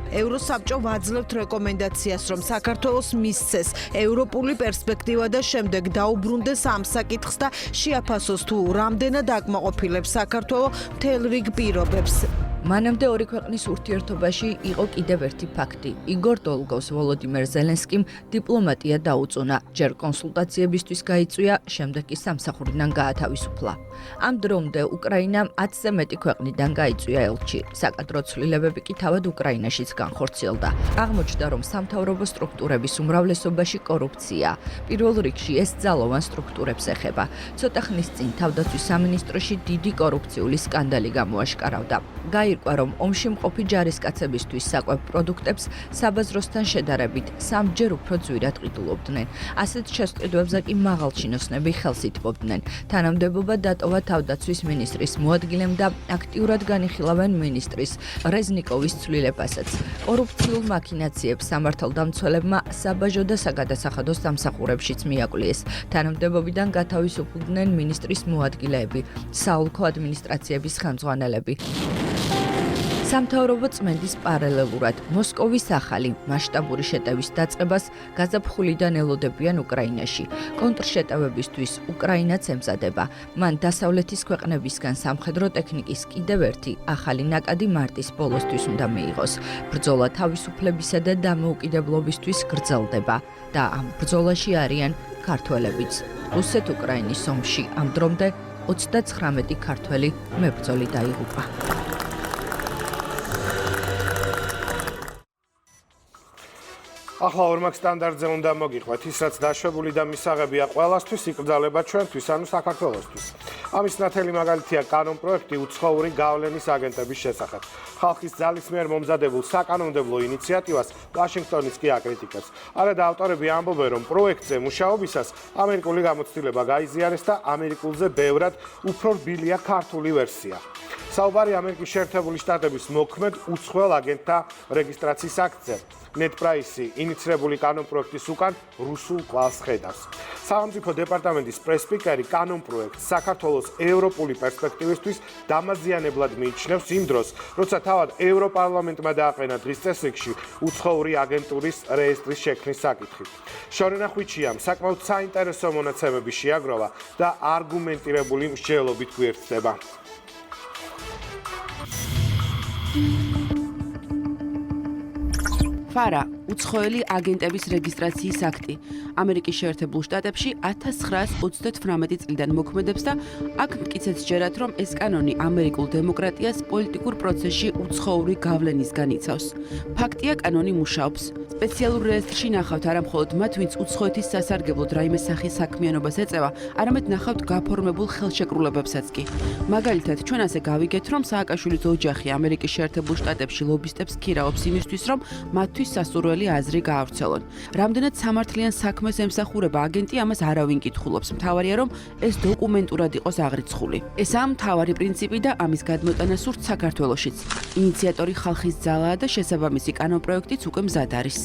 ევროსაბჭო ვაძლევთ რეკომენდაციას, რომ საქართველოს მისცეს ევროპული პერსპექტივა და შემდეგ დაუბრუნდეს ამ საკითხს და შეაფასოს თუ რამდენად აკმაყოფილებს საქართველოს მთელ რიგ პირობებს. მანამდე ორი ქვეყნის ურთიერთობაში იყო კიდევ ერთი ფაქტი. იგორ დოლგოს ვოლოდიმერ ზელენსკიმ დიპლომატია დაუწუნა. ჯერ კონსულტაციებისთვის გაიწვია, შემდეგ კი სამსახურიდან გაათავისუფლა. ამ დრომდე უკრაინამ 10-ზე მეტი ქვეყნიდან გაიწვია ელჩი. საკადრო ცვლილებები კი თავად უკრაინაშიც განხორციელდა. აღმოჩნდა, რომ სამთავრობო სტრუქტურების უმრავლესობაში კორუფცია. პირველ რიგში ეს ძალოვან სტრუქტურებს ეხება. ცოტა ხნის წინ თავდაცვის სამინისტროში დიდი კორუფციული სკანდალი გამოაშკარავდა. გაირკვა, რომ ომში მყოფი ჯარისკაცებისთვის საკვებ პროდუქტებს საბაზროსთან შედარებით 3-ჯერ უფრო ძვირად ყიდულობდნენ. ასეთ შესყიდვებზე კი მაღალჩინოსნები ხელს ითმობდნენ. თანამდებობა დატოვა თავდაცვის მინისტრის მოადგილემ და აქტიურად განიხილავენ მინისტრის რეზნიკოვის ცვლილებასაც. კორუფციულ მაქინაციებს სამართალდამცველებმა საბაჟო და საგადასახადო სამსახურებშიც მიაკლიეს. თანამდებობიდან გათავისუფლდნენ მინისტრის მოადგილეები, საოლქო ადმინისტრაციების ხელმძღვანელები. სამთავრობო წმენდის პარალელურად მოსკოვის ახალი მასშტაბური შეტევის დაწყებას გაზაფხულიდან ელოდებიან უკრაინაში. კონტრშეტევებისთვის უკრაინაც ემზადება. მან დასავლეთის ქვეყნებისგან სამხედრო ტექნიკის კიდევ ერთი ახალი ნაკადი მარტის ბოლოსთვის უნდა მიიღოს. ბრძოლა თავისუფლებისა და დამოუკიდებლობისთვის გრძელდება და ამ ბრძოლაში არიან ქართველებიც. რუსეთ-უკრაინის ომში ამ დრომდე 39 ქართველი მებრძოლი დაიღუპა. ახლა ორმაგ სტანდარტზე უნდა მოგიყვეთ ის, რაც დაშვებული და მისაღებია ყველასთვის, იკრძალება ჩვენთვის, ანუ საქართველოსთვის. ამის ნათელი მაგალითია კანონპროექტი უცხოური გავლენის აგენტების შესახებ. ხალხის ძალის მიერ მომზადებულ საკანონმდებლო ინიციატივას ვაშინგტონის კი აკრიტიკებს. არადა ავტორები ამბობენ, რომ პროექტზე მუშაობისას ამერიკული გამოცდილება გაიზიარეს და ამერიკულზე ბევრად უფრო რბილია ქართული ვერსია. საუბარი ამერიკის შეერთებული შტატების მოქმედ უცხოელ აგენტთა რეგისტრაციის აქტზე. ნეტპრაისი ინიცირებული კანონპროექტის უკან რუსულ კვალს ხედავს. სახელმწიფო დეპარტამენტის პრესპიკერი კანონპროექტს საქართველოს ევროპული პერსპექტივისთვის დამაზიანებლად მიიჩნევს იმ დროს, როცა თავად ევროპარლამენტმა დააყენა დღის წესრიგში უცხოური აგენტურის რეესტრის შექმნის საკითხი. შორენა ხვიჩიამ საკმაოდ საინტერესო მონაცემების შეაგროვა და არგუმენტირებული მსჯელობით გვერდდება. ფარა უცხოელი აგენტების რეგისტრაციის აქტი ამერიკის შეერთებულ შტატებში 1938 წლიდან მოქმედებს და აქ მტკიცედ სჯერათ, რომ ეს კანონი ამერიკულ დემოკრატიას პოლიტიკურ პროცესში უცხოური გავლენისგან იცავს. ფაქტია, კანონი მუშაობს. სპეციალურ რეესტრში ნახავთ არა მხოლოდ მათ, ვინც უცხოეთის სასარგებლოდ რაიმე სახის საქმიანობას ეწევა, არამედ ნახავთ გაფორმებულ ხელშეკრულებებსაც კი. მაგალითად, ჩვენ ასე გავიგეთ, რომ სააკაშვილის ოჯახი ამერიკის შეერთებულ შტატებში ლობისტებს ქირაობს იმისთვის, რომ მათთვის სასურველი აზრი გაავრცელონ. რამდენად სამართლიან საქმეს ემსახურება აგენტი, ამას არავინ კითხულობს. მთავარია, რომ ეს დოკუმენტურად იყოს აღრიცხული. ესაა მთავარი პრინციპი და ამის გადმოტანა სურთ საქართველოშიც. ინიციატორი ხალხის ძალაა და შესაბამისი კანონპროექტიც უკვე მზად არის.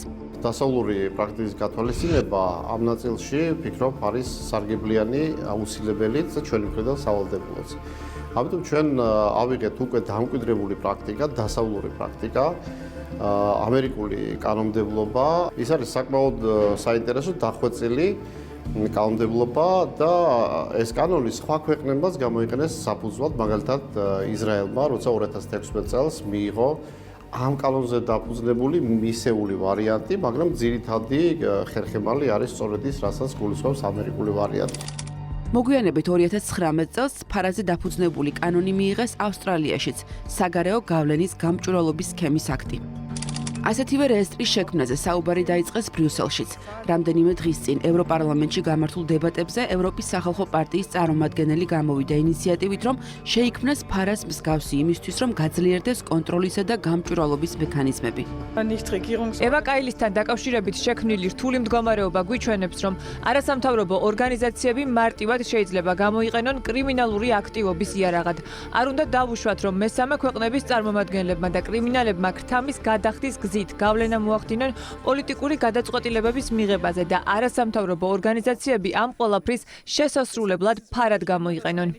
დასავლური პრაქტიკის გათვალისწინება ამ ნაწილში ვფიქრობ არის სარგებლიანი, აუცილებელიც და ჩვენი მხრიდან სავალდებულოც. ამიტომ ჩვენ ავიღეთ უკვე დამკვიდრებული პრაქტიკა, დასავლური პრაქტიკა, ამერიკული კანონმდებლობა, ის არის საკმაოდ საინტერესო დახვეწილი კანონმდებლობა და ეს კანონი სხვა ქვეყნებმაც გამოიყენეს საფუძვლად, მაგალითად ისრაელმა, როცა 2016 წელს მიიღო ამ კანონზე დაფუძნებული მისეული ვარიანტი, მაგრამ ძირითადი ხერხემალი არის სწორედ ის, რასაც გულისხმობს ამერიკული ვარიანტი. მოგვიანებით 2019 წელს ფარაზე დაფუძნებული კანონი მიიღეს ავსტრალიაშიც, საგარეო გავლენის გამჭვირვალობის სქემის აქტი. ასეთივე რეესტრის შექმნაზე საუბარი დაიწყეს ბრიუსელშიც. რამდენიმე დღის წინ ევროპარლამენტში გამართულ დებატებზე ევროპის სახალხო პარტიის წარმომადგენელი გამოვიდა ინიციატივით, რომ შეიქმნას ფარას მსგავსი იმისთვის, რომ გაძლიერდეს კონტროლისა და გამჭვირვალობის მექანიზმები. ევა კაილისთან დაკავშირებით შექმნილი რთული მდგომარეობა გვიჩვენებს, რომ არასამთავრობო ორგანიზაციები მარტივად შეიძლება გამოიყენონ კრიმინალური აქტივობის იარაღად. არ უნდა დავუშვათ, რომ მესამე ქვეყნების წარმომადგენლებმა და კრიმინალებმა ქრთამის გადახდის გავლენა მოახდინონ პოლიტიკური გადაწყვეტილებების მიღებაზე და არასამთავრობო ორგანიზაციები ამ ყველაფრის შესასრულებლად ფარად გამოიყენონ.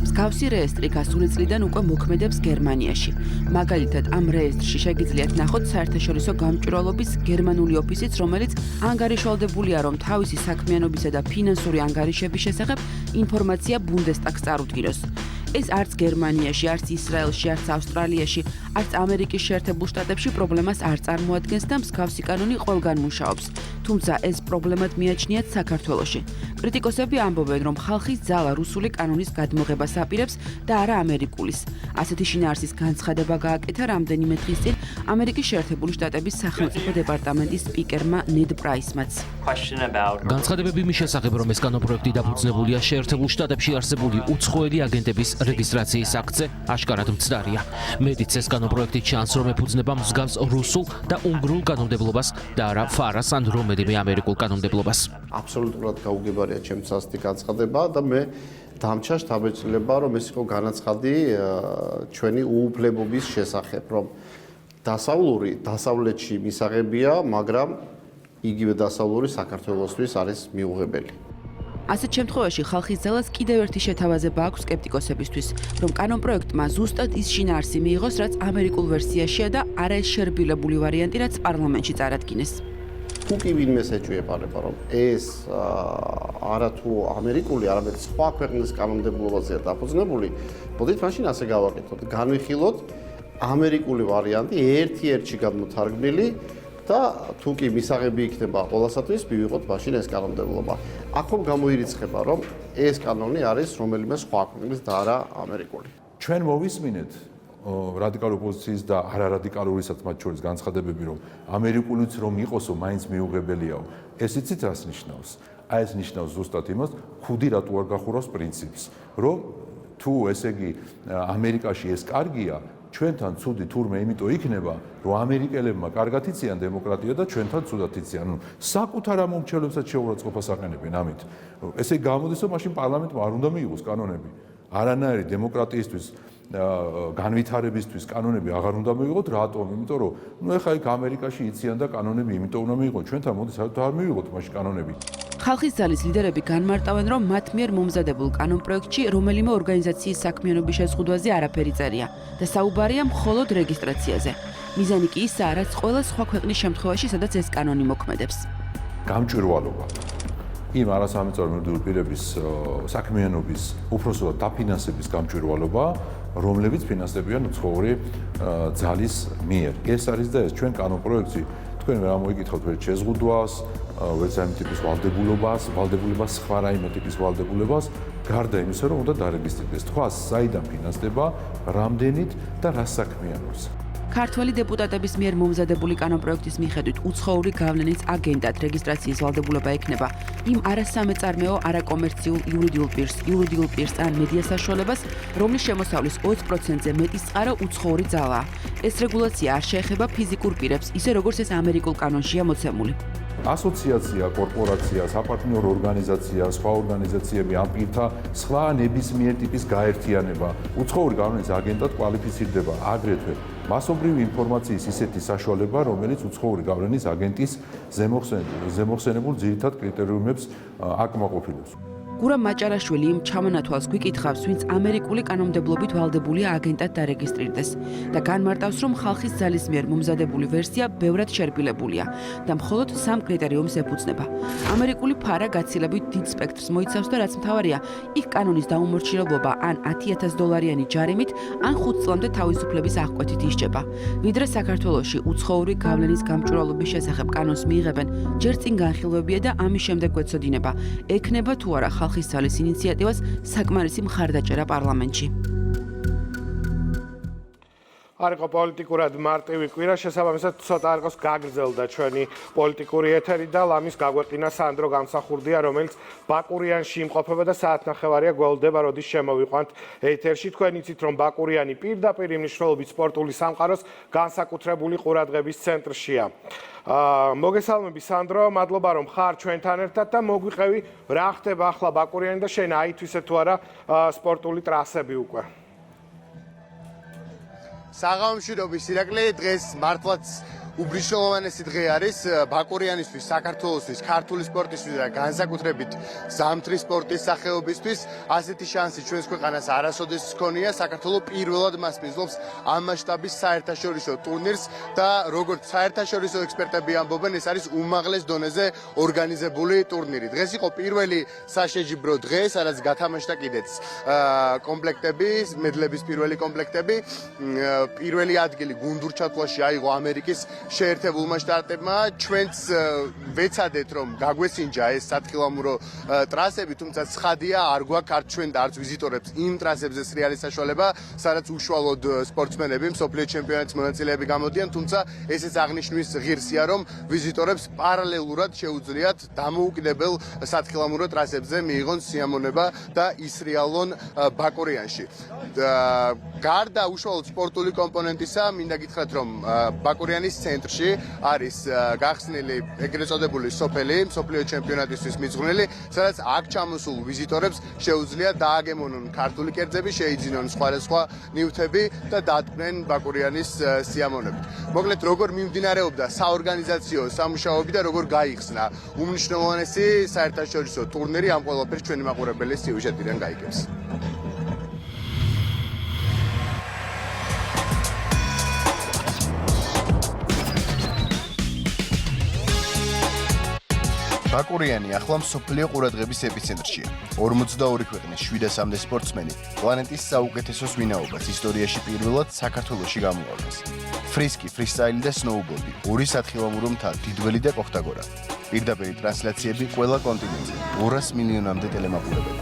მსგავსი რეესტრი გასული წლიდან უკვე მოქმედებს გერმანიაში. მაგალითად, ამ რეესტრში შეგიძლიათ ნახოთ საერთაშორისო გამჭვირვალობის გერმანული ოფისიც, რომელიც ანგარიშვალდებულია, რომ თავისი საქმიანობისა და ფინანსური ანგარიშების შესახებ ინფორმაცია ბუნდესტაგს წარუდგინოს. ეს არც გერმანიაში, არც ისრაელში, არც ავსტრალიაში, არც ამერიკის შეერთებულ შტატებში პრობლემას არ წარმოადგენს და მსგავსი კანონი ყველგან მუშაობს. თუმცა ეს პრობლემად მიაჩნიათ საქართველოში. კრიტიკოსები ამბობენ, რომ ხალხის ძალა რუსული კანონის გადმოღებას აპირებს და არა ამერიკულის. ასეთი შინაარსის განცხადება გააკეთა რამდენიმე დღის წინ ამერიკის შეერთებული შტატების სახელმწიფო დეპარტამენტის სპიკერმა ნედ პრაისმაც. განცხადებები მის შესახებ, რომ ეს კანონპროექტი დაფუძნებულია შეერთებულ შტატებში არსებული უცხოელი აგენტების რეგისტრაციის აქტზე, აშკარად მცდარია. მედიც ეს კანონპროექტი ჩანს, რომ ეფუძნება მსგავს რუსულ და უნგრულ კანონმდებლობას და არა ფარას ან რომელიმე ამერიკულ კანონმდებლობას. აბსოლუტურად გაუგებარია ჩემს ასეთი განცხადება და მე დამჩა შთაბეჭდილება, რომ ეს იყო განაცხადი ჩვენი უუფლებობის შესახებ, რომ დასავლეთში მისაღებია, მაგრამ იგივე დასავლური საქართველოსთვის არის მიუღებელი. ასეთ შემთხვევაში ხალხის ძალას კიდევ ერთი შეთავაზება აქვს სკეპტიკოსებისთვის, რომ კანონპროექტმა ზუსტად ის შინაარსი მიიღოს, რაც ამერიკულ ვერსიაშია და არა ეს შერბილებული ვარიანტი, რაც პარლამენტში წარადგინეს. თუ კი ვინმეს ეჭვიებარება, რომ ეს არა თუ ამერიკული, არამედ სხვა ქვეყნის კანონმდებლობაზეა დაფუძნებული, მოდით მაშინ ასე გავაკეთოთ, განვიხილოთ ამერიკული ვარიანტი ერთ-ერთში გადმოთარგმნილი და თუ კი მისაღები იქნება ყველასათვის, მივიღოთ მაშინ ეს კანონმდებლობა. აქ ხომ გამოირიცხება, რომ ეს კანონი არის რომელიმე სხვა ქვეყნის და არა ამერიკული. ჩვენ მოვისმინეთ რადიკალური ოპოზიციის და არარადიკალურისაც მათ შორის განცხადებები, რომ ამერიკულიც რომ იყოსო, მაინც მიუღებელიაო. ეს იცით რას ნიშნავს? აი ეს ნიშნავს ზუსტად იმას, ხუდი რატო არ გახურავს პრინციპს, რომ თუ ესე იგი ამერიკაში ეს კარგია, ჩვენთან ცუდი თურმე იმიტომ იქნება, რომ ამერიკელებმა კარგად იციან დემოკრატია და ჩვენთან ცუდად იციან. ნუ საკუთარ ამომრჩევლებსაც შეურაცხყოფას აყენებენ ამით. ესე გამოდის, რომ მაშინ პარლამენტმა არ უნდა მიიღოს კანონები. არანაირი დემოკრატიისთვის განვითარებისთვის კანონები აღარ უნდა მივიღოთ, რატომ? იმიტომ რომ ნუ ეხა იქ ამერიკაში იციან და კანონები იმიტომ უნდა მიიღოთ. ჩვენთან მოდი საერთოდ არ მივიღოთ მაშინ კანონები. ხალხის ძალის ლიდერები განმარტავენ, რომ მათ მიერ მომზადებულ კანონპროექტში რომელიმე ორგანიზაციის საქმიანობის შეზღუდვაზე არაფერი წერია და საუბარია მხოლოდ რეგისტრაციაზე. მიზანი კი ისაა, რაც ყველა სხვა ქვეყნის შემთხვევაში, სადაც ეს კანონი მოქმედებს. გამჭვირვალობა. იმ არასამეწარმოებრივი პირების საქმიანობის უფროსად დაფინანსების გამჭვირვალობა, რომლებიც ფინანსდებიან უცხოური ძალის მიერ. ეს არის და ეს ჩვენ კანონპროექტში თქვენ რა მოიკითხავთ ვერ შეზღუდვას, ვერც ამ ტიპის ვალდებულებას, სხვა რაიმე ტიპის ვალდებულებას, გარდა იმისა, რომ უნდა დარეგისტრირდეს თქვა, საიდან ფინანსდება, რამდენით და რა საქმიანობს. ქართველი დეპუტატების მიერ მომზადებული კანონპროექტის მიხედვით უცხოური გავლენის აგენტად რეგისტრაციის ვალდებულება ექნება იმ არასამეწარმეო, არაკომერციულ იურიდიულ პირს ან მედია საშუალებას, რომლის შემოსავლის 20%-ზე მეტის წყარო უცხოური ძალაა. ეს რეგულაცია არ შეეხება ფიზიკურ პირებს, ისე როგორც ეს ამერიკულ კანონშია მოცემული. ასოციაცია, კორპორაცია, საპარტნიორო ორგანიზაცია, სხვა ორგანიზაციები ამ პირთა სხვა ნებისმიერ ტიპის გაერთიანება უცხოური გავლენის აგენტად კვალიფიცირდება აგრეთვე მასობრივი ინფორმაციის ისეთი საშუალება, რომელიც უცხოური გავლენის აგენტის ზემოხსენებულ ძირითად კრიტერიუმებს აკმაყოფილებს. გურამ მაჭარაშვილი იმ ჩამონათვალს გვიკითხავს, ვინც ამერიკული კანონმდებლობით ვალდებულია აგენტად დარეგისტრირდეს და განმარტავს, რომ ხალხის ძალის მიერ მომზადებული ვერსია ბევრად შერბილებულია და მხოლოდ 3 კრიტერიუმს ეფუძნება. ამერიკული ფარა გაცილებით დიდ სპექტრს მოიცავს და რაც მთავარია, იქ კანონის დაუმორჩილებლობა ან $10,000 ჯარიმით, ან 5 წლამდე თავისუფლების აღკვეთით ისჯება. ვიდრე საქართველოში უცხოური გავლენის გამჭვირვალობის შესახებ კანონს მიიღებენ, ჯერ წინ განხილვებია და ამის შემდეგ გვეცოდინება, ექნება თუ არა ხალხის ძალის ინიციატივას საკმარისი მხარდაჭერა პარლამენტში. არ იყო პოლიტიკურად მარტივი კვირა, შესაბამისად ცოტა არ იყოს გაგრძელდა ჩვენი პოლიტიკური ეთერი და ლამის გაგვეყინა სანდრო გამსახურდია, რომელიც ბაკურიანში იმყოფება და საათნახევარია გველდება, როდის შემოვიყვანთ ეთერში. თქვენ იცით, რომ ბაკურიანი პირდაპირ იმ მნიშვნელობით სპორტული სამყაროს განსაკუთრებული ყურადღების ცენტრშია. მოგესალმები სანდრო, მადლობა რომ ხარ ჩვენთან ერთად და მოგვიყევი რა ხდება ახლა ბაკურიანი და შენ აითვისე თუ არა სპორტული ტრასები უკვე. საღამოშიდობის ირაკლი, დღეს მართლაც უბრიშელოვანესი დღე არის ბაკურიანისთვის, საქართველოსთვის, ქართული სპორტისთვის და განსაკუთრებით ზამთრის სპორტის სახეობისთვის. ასეთი შანსი ჩვენს ქვეყანას არასოდეს ჰქონია. საქართველო პირველად მასპინძლობს ამ მასშტაბის საერთაშორისო ტურნირს და როგორც საერთაშორისო ექსპერტები ამბობენ, ეს არის უმაღლეს დონეზე ორგანიზებული ტურნირი. დღეს იყო პირველი საშეჯიბრო დღე, სადაც გათამაშდა კიდეც კომპლექტები, მედლების პირველი კომპლექტები. პირველი ადგილი გუნდურ ჩათვლაში აიღო ამერიკის შეერთებულმა შტატებმა. ჩვენც ვეცადეთ, რომ გაგვესინჯა ეს სათხილამურო ტრასები, თუმცა ცხადია, არ გვაქვს არც ჩვენ და არც ვიზიტორებს იმ ტრასებზე სრიალის საშუალება, სადაც უშუალოდ სპორტსმენები, მსოფლიო ჩემპიონატის მონაწილეები გამოდიან, თუმცა ესეც აღნიშნვის ღირსია, რომ ვიზიტორებს პარალელურად შეუძლიათ დამოუკიდებელ სათხილამურო ტრასებზე მიიღონ სიამონება და ისრიალონ ბაკურიანში. გარდა უშუალოდ სპორტული კომპონენტისა, მინდა გითხრათ, რომ ბაკურიანის ცენტრში არის გახსნილი ეგრეთ წოდებული სოფელი, მსოფლიო ჩემპიონატისთვის მიძღვნილი, სადაც აქ ჩამოსულ ვიზიტორებს შეუძლიათ დააგემონონ ქართული კერძები, შეიძინონ სხვადასხვა ნივთები და დატკბნენ ბაკურიანის სიამონებით. მოკლედ, როგორ მიმდინარეობდა საორგანიზაციო სამუშაოები და როგორ გაიხსნა უმნიშვნელოვანესი საერთაშორისო ტურნირი, ამ ყველაფერს ჩვენი მაყურებელი სიუჟეტიდან გაიგებს. ბაკურიანი ახლა მსოფლიო ყურადღების ეპიცენტრშია. 42 ქვეყნის 700-მდე სპორტსმენი პლანეტის საუკეთესოს ვინაობას ისტორიაში პირველად საქართველოში გამოაქვეს. ფრისკი, ფრისტაილი და სნოუბორდი, ორი სათხილამურო მთა, დიდველი და კოხტაგორა. პირდაპირი ტრანსლაციები ყველა კონტინენტზე, 200 მილიონამდე ტელემაყურებელი.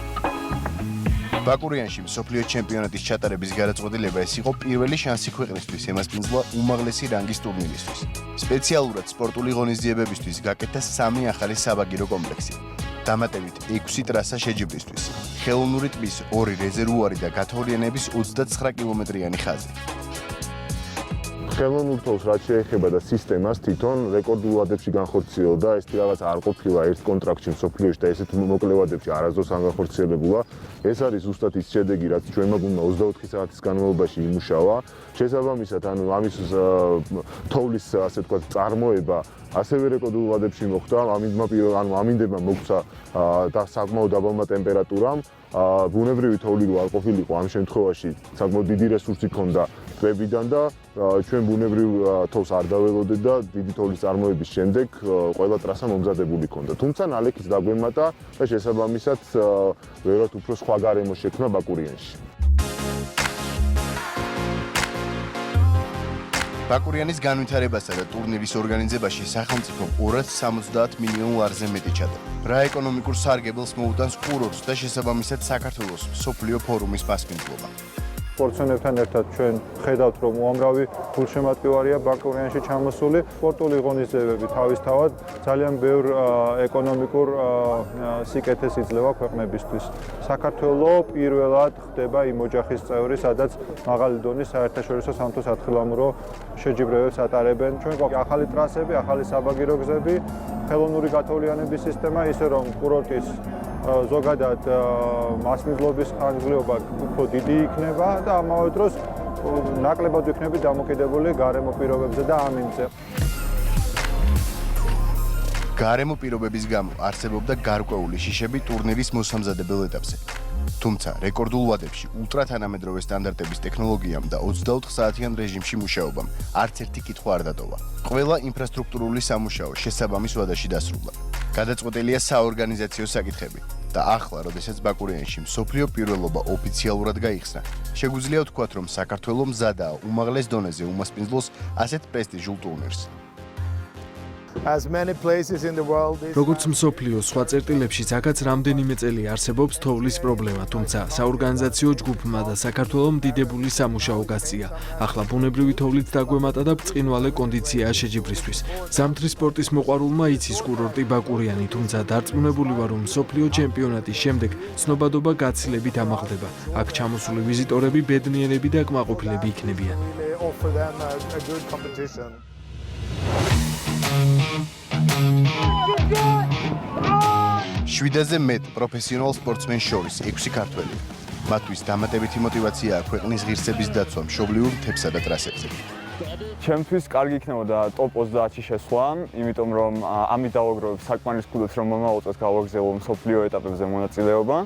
ბაკურიანში მსოფლიო ჩემპიონატის ჩატარების გადაწყვეტილება ეს იყო პირველი შანსი ქვეყნისთვის ემასპინძლა უმაღლესი რანგის ტურნირისთვის. სპეციალურად სპორტული ღონისძიებებისთვის გაკეთდა 3 ახალი საბაგირო კომპლექსი. დამატებით 6 ტრასა შეჯიბრისთვის. ხელოვნური ტბის 2 რეზერვუარი და გათოვლიანების 29 კილომეტრიანი ხაზი. ხელოვნურ თოვლს რაც შეეხება და სისტემას თვითონ რეკორდულ ვადებში განხორციელდა ეს რაღაც არ ყოფილა ერთ კონტრაქტში მსოფლიოში და ესეთ მოკლე ვადებში არასდროს არ განხორციელებულა ეს არის ზუსტად ის შედეგი რაც ჩვენმა გუნდმა 24 საათის განმავლობაში იმუშავა შესაბამისად ანუ ამის თოვლის ასე ვთქვათ წარმოება ასევე რეკორდულ ვადებში მოხდა ამინდებმა მოგვცა და საკმაოდ დაბალმა ტემპერატურამ ბუნებრივი თოვლი რო არ ყოფილიყო ამ შემთხვევაში საკმაოდ დიდი რესურსი ჰქონდა ტბებიდან და ჩვენ ბუნებრივ თოვს არ დაველოდეთ და დიდი თოვლის წარმოების შემდეგ ყველა ტრასა მომზადებული ჰქონდა. თუმცა ნალექიც დაგვემატა და შესაბამისად ვერათ უფრო სხვა გარემო შექმნა ბაკურიანში. ბაკურიანის განვითარებასა და ტურნირის ორგანიზებაში სახელმწიფომ 270 მილიონ ლარზე მეტი ჩადა. რა ეკონომიკურ სარგებელს მოუტანს კურორტს და შესაბამისად საქართველოს მსოფლიო ფორუმის მასპინძლობა. სპორტსმენებთან ერთად ჩვენ ხედავთ, რომ უამრავი გულშემატკივარია ბაკურიანში ჩამოსული. სპორტული ღონისძიებები თავისთავად ძალიან ბევრ ეკონომიკურ სიკეთეს იძლევა ქვეყნებისთვის. საქართველო პირველად ხდება იმ ოჯახის წევრი, სადაც მაღალი დონის საერთაშორისო სამთო-სათხილამურო შეჯიბრებებს ატარებენ. ჩვენ გვაქვს ახალი ტრასები, ახალი საბაგირო გზები, ხელოვნური გათოვლიანების სისტემა, ისე რომ კურორტის ზოგადად მასპინძლობის ხანგრძლივობა უფრო დიდი იქნება და ამავე დროს ნაკლებად იქნება დამოკიდებული გარემო პირობებზე და ამინზე. გარემო პირობების გამო არსებობდა გარკვეული შიშები ტურნირის მოსამზადებელ ეტაპზე. თუმცა რეკორდულ ვადებში ულტრათანამედროვე სტანდარტების ტექნოლოგიამ და 24 საათიან რეჟიმში მუშაობამ არც ერთი კითხვა არ დატოვა. ყველა ინფრასტრუქტურული სამუშაო შესაბამის ვადაში დასრულდა. გადაწყვეტილია საორგანიზაციო საკითხები და ახლა, როდესაც ბაკურიანში მსოფლიო პირველობა ოფიციალურად გაიხსნა, შეგვიძლია ვთქვათ, რომ საქართველო მზადაა უმაღლეს დონეზე უმასპინძლოს ასეთ პრესტიჟულ ტურნირს. როგორც მსოფლიოს სხვა წერტილებში აქაც რამდენიმე წელი არსებობს თოვლის პრობლემა, თუმცა საორგანიზაციო ჯგუფმა და საქართველომ დიდებული სამუშაო გასწია. ახლა ბუნებრივი თოვლით დაგვემატა და ბრწყინვალე კონდიციაა შეჯიბრისთვის. ზამთრის სპორტის მოყვარულმა იცის კურორტი ბაკურიანი, თუმცა დარწმუნებული ვარ, რომ მსოფლიო ჩემპიონატის შემდეგ ცნობადობა გაცილებით ამაღლდება. აქ ჩამოსული ვიზიტორები ბედნიერები და კმაყოფილები იქნებიან. შვიდაზე მეტ პროფესიონალ სპორტსმენს შორის 6 ქართველი. მათთვის დამატებითი мотиваცია აქვს ქვეყნის ღირსების დაცვა მშობლიურ მთებსა და ტრასებზე. ჩემთვის კარგი იქნებოდა ტოპ 30-ში შესვლა, იმიტომ რომ ამით დავაგროვებ საკმარისად რომ მომავალ წელს გავაგრძელო მსოფლიო ეტაპებზე მონაწილეობა.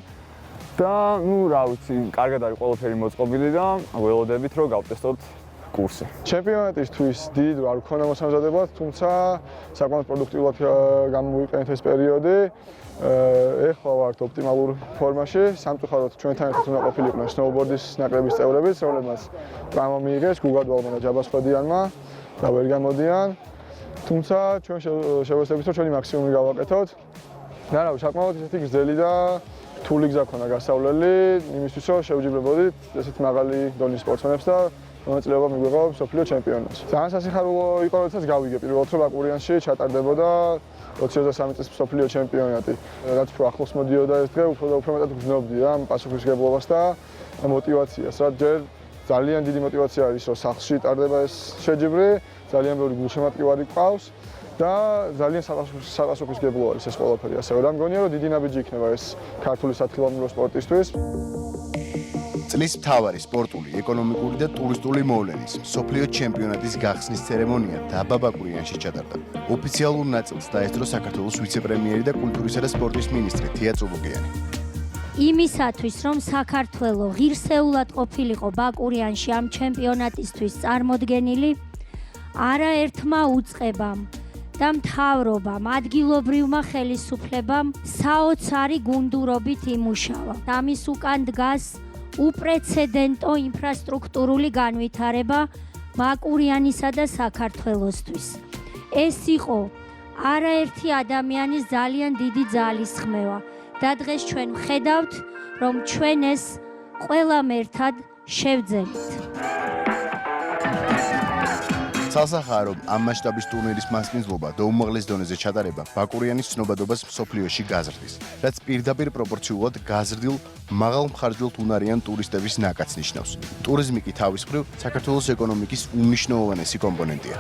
და რა ვიცი, კარგად არის ყველაფერი მოწყობილი და ველოდებით რომ გავტესტოთ კურსი. ჩემპიონატისთვის დიდ არ მქონდა მოსამზადებლად, თუმცა საკმაოდ პროდუქტიულად გამოვიყენეთ ეს პერიოდი. ეხლა ვართ ოპტიმალურ ფორმაში. სამწუხაროდ ჩვენთან ერთად უნდა ყოფილიყვნენ სნოუბორდის ნაკრების წევრებიც, რომლებმაც ტრავმა მიიღეს გუგადვალმა და ჯაბასხვედიანმა და ვერ გამოდიან. თუმცა ჩვენ შევეცდებით, რომ ჩვენი მაქსიმუმი გავაკეთოთ. და რა, საკმაოდ ისეთი გრძელი და რთული გზა ქონა გასავლელი, იმისთვის რომ შევჯიბრებოდით ესეთ მაღალი დონის სპორტსმენებს და მონაწილეობა მიგვიღო მსოფლიო ჩემპიონატში. ძალიან სასიხარულო იყო, როდესაც გავიგე პირველად, რომ ბაკურიანში ჩატარდებოდა 2023 წლის მსოფლიო ჩემპიონატი. რაც უფრო ახლოს მოდიოდა ეს დღე, უფრო და უფრო მეტად გრძნობდი რა პასუხისმგებლობას და мотиваციას. რა ჯერ ძალიან დიდი мотиваცია არის, რომ სახლში ტარდება ეს შეჯიბრი, ძალიან ბევრი გულშემატკივარი გყავს და ძალიან საპასუხისმგებლო არის ეს ყველაფერი. ასევე რა მგონია, რომ დიდი ნაბიჯი იქნება ეს ქართული სათხილამურო სპორტისთვის. წლის მთავარი სპორტული, ეკონომიკური და ტურისტული მოვლენის მსოფლიო ჩემპიონატის გახსნის ცერემონია დაბა ბაკურიანში ჩატარდა. ოფიციალურ ნაწილს დაესწრო საქართველოს ვიცე-პრემიერი და კულტურისა და სპორტის მინისტრი თია წულუკიანი. იმისათვის, რომ საქართველო ღირსეულად ყოფილიყო ბაკურიანში ამ ჩემპიონატისთვის წარმოდგენილი, არაერთმა უწყებამ და მთავრობამ, ადგილობრივმა ხელისუფლებამ საოცარი გუნდურობით იმუშავა. ამის უკან დგას უპრეცედენტო ინფრასტრუქტურული განვითარება ბაკურიანისა და საქართველოსთვის. ეს იყო არაერთი ადამიანის ძალიან დიდი ძალისხმევა და დღეს ჩვენ ვხედავთ, რომ ჩვენ ეს ყველამ ერთად შევძელით. ცალსახაა, რომ ამ მასშტაბის ტურნირის მასპინძლობა და უმაღლეს დონეზე ჩატარება ბაკურიანის ცნობადობას მსოფლიოში გაზრდის, რაც პირდაპირ პროპორციულად გაზრდილ მაღალმხარჯველ უნარიან ტურისტების ნაკადს ნიშნავს. ტურიზმი კი თავის მხრივ საქართველოს ეკონომიკის უმნიშვნელოვანესი კომპონენტია.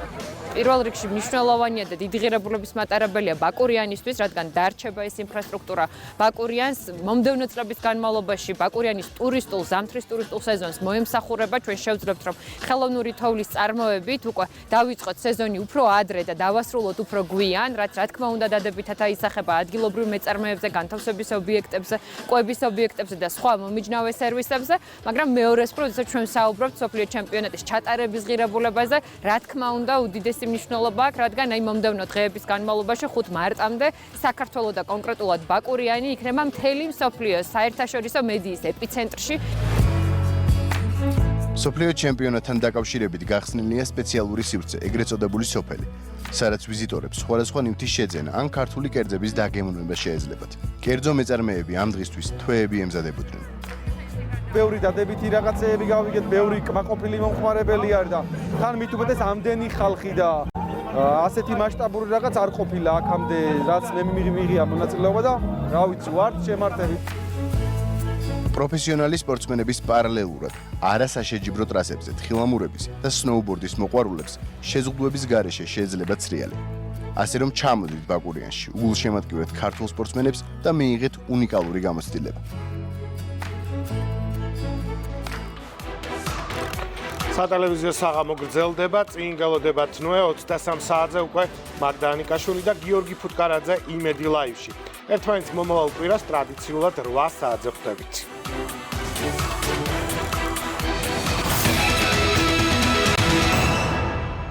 პირველ რიგში მნიშვნელოვანია და დიდი ღირებულების მატარებელია ბაკურიანისთვის, რადგან დარჩება ეს ინფრასტრუქტურა ბაკურიანს მომდევნო წლების განმავლობაში ბაკურიანის ტურისტულ, ზამთრის ტურისტულ სეზონს მოემსახურება. ჩვენ შევძლებთ, რომ ხელოვნური თოვლის წარმოებით უკვე დავიწყოთ სეზონი უფრო ადრე და დავასრულოთ უფრო გვიან, რაც რა თქმა უნდა დადებითად აისახება ადგილობრივ მეწარმეებზე, განთავსების ობიექტებზე, კვების ობიექტებზე და სხვა მომიჯნავე სერვისებზე, მაგრამ მეორეს მხრივ, როდესაც ჩვენ საუბრობთ მსოფლიო ჩემპიონატის ჩატარების ღირებულებაზე, რა თქმა უნდა უდიდესი მნიშვნელობა აქვს, რადგან აი მომდევნო დღეების განმავლობაში 5 მარტამდე საქართველოს და კონკრეტულად ბაკურიანი იქნება მთელი მსოფლიოს საერთაშორისო მედიის ეპიცენტრში. მსოფლიო ჩემპიონატთან დაკავშირებით გახსნილია სპეციალური სივრცე, ეგრეთ წოდებული სოფელი, სადაც ვიზიტორებს სხვადასხვა ნივთის შეძენა ან ქართული კერძების დაგემოვნება შეეძლებათ. კერძო მეწარმეები ამ დღისთვის თვეები ემზადებოდნენ. ბევრი დადებითი რაღაცეები გავიგეთ, ბევრი კმაყოფილი მომხმარებელი არის და თან მით უმეტეს ამდენი ხალხი და ასეთი მასშტაბური რაღაც არ ყოფილა აქამდე, რაც მე მიღია მონაწილეობა და რა ვიცი, ვართ შემართებით. პროფესიონალი სპორტსმენების პარალელურად არასაშეჯიბრო ტრასებზე თხილამურების და სნოუბორდის მოყვარულებს შეზღუდვების გარეშე შეეძლება ცრიალი. ასე რომ ჩამოდით ბაკურიანში, უგულშემატკივრეთ ქართულ სპორტსმენებს და მიიღეთ უნიკალური გამოცდილება. სატელევიზიო საღამო გრძელდება, წინ გელოდება თნუე 23 საათზე უკვე მაგდა ანიკაშვილი და გიორგი ფუტკარაძე იმედი ლაივში. ერთმანეთს მომავალ კვირას ტრადიციულად 8 საათზე ხვდებით.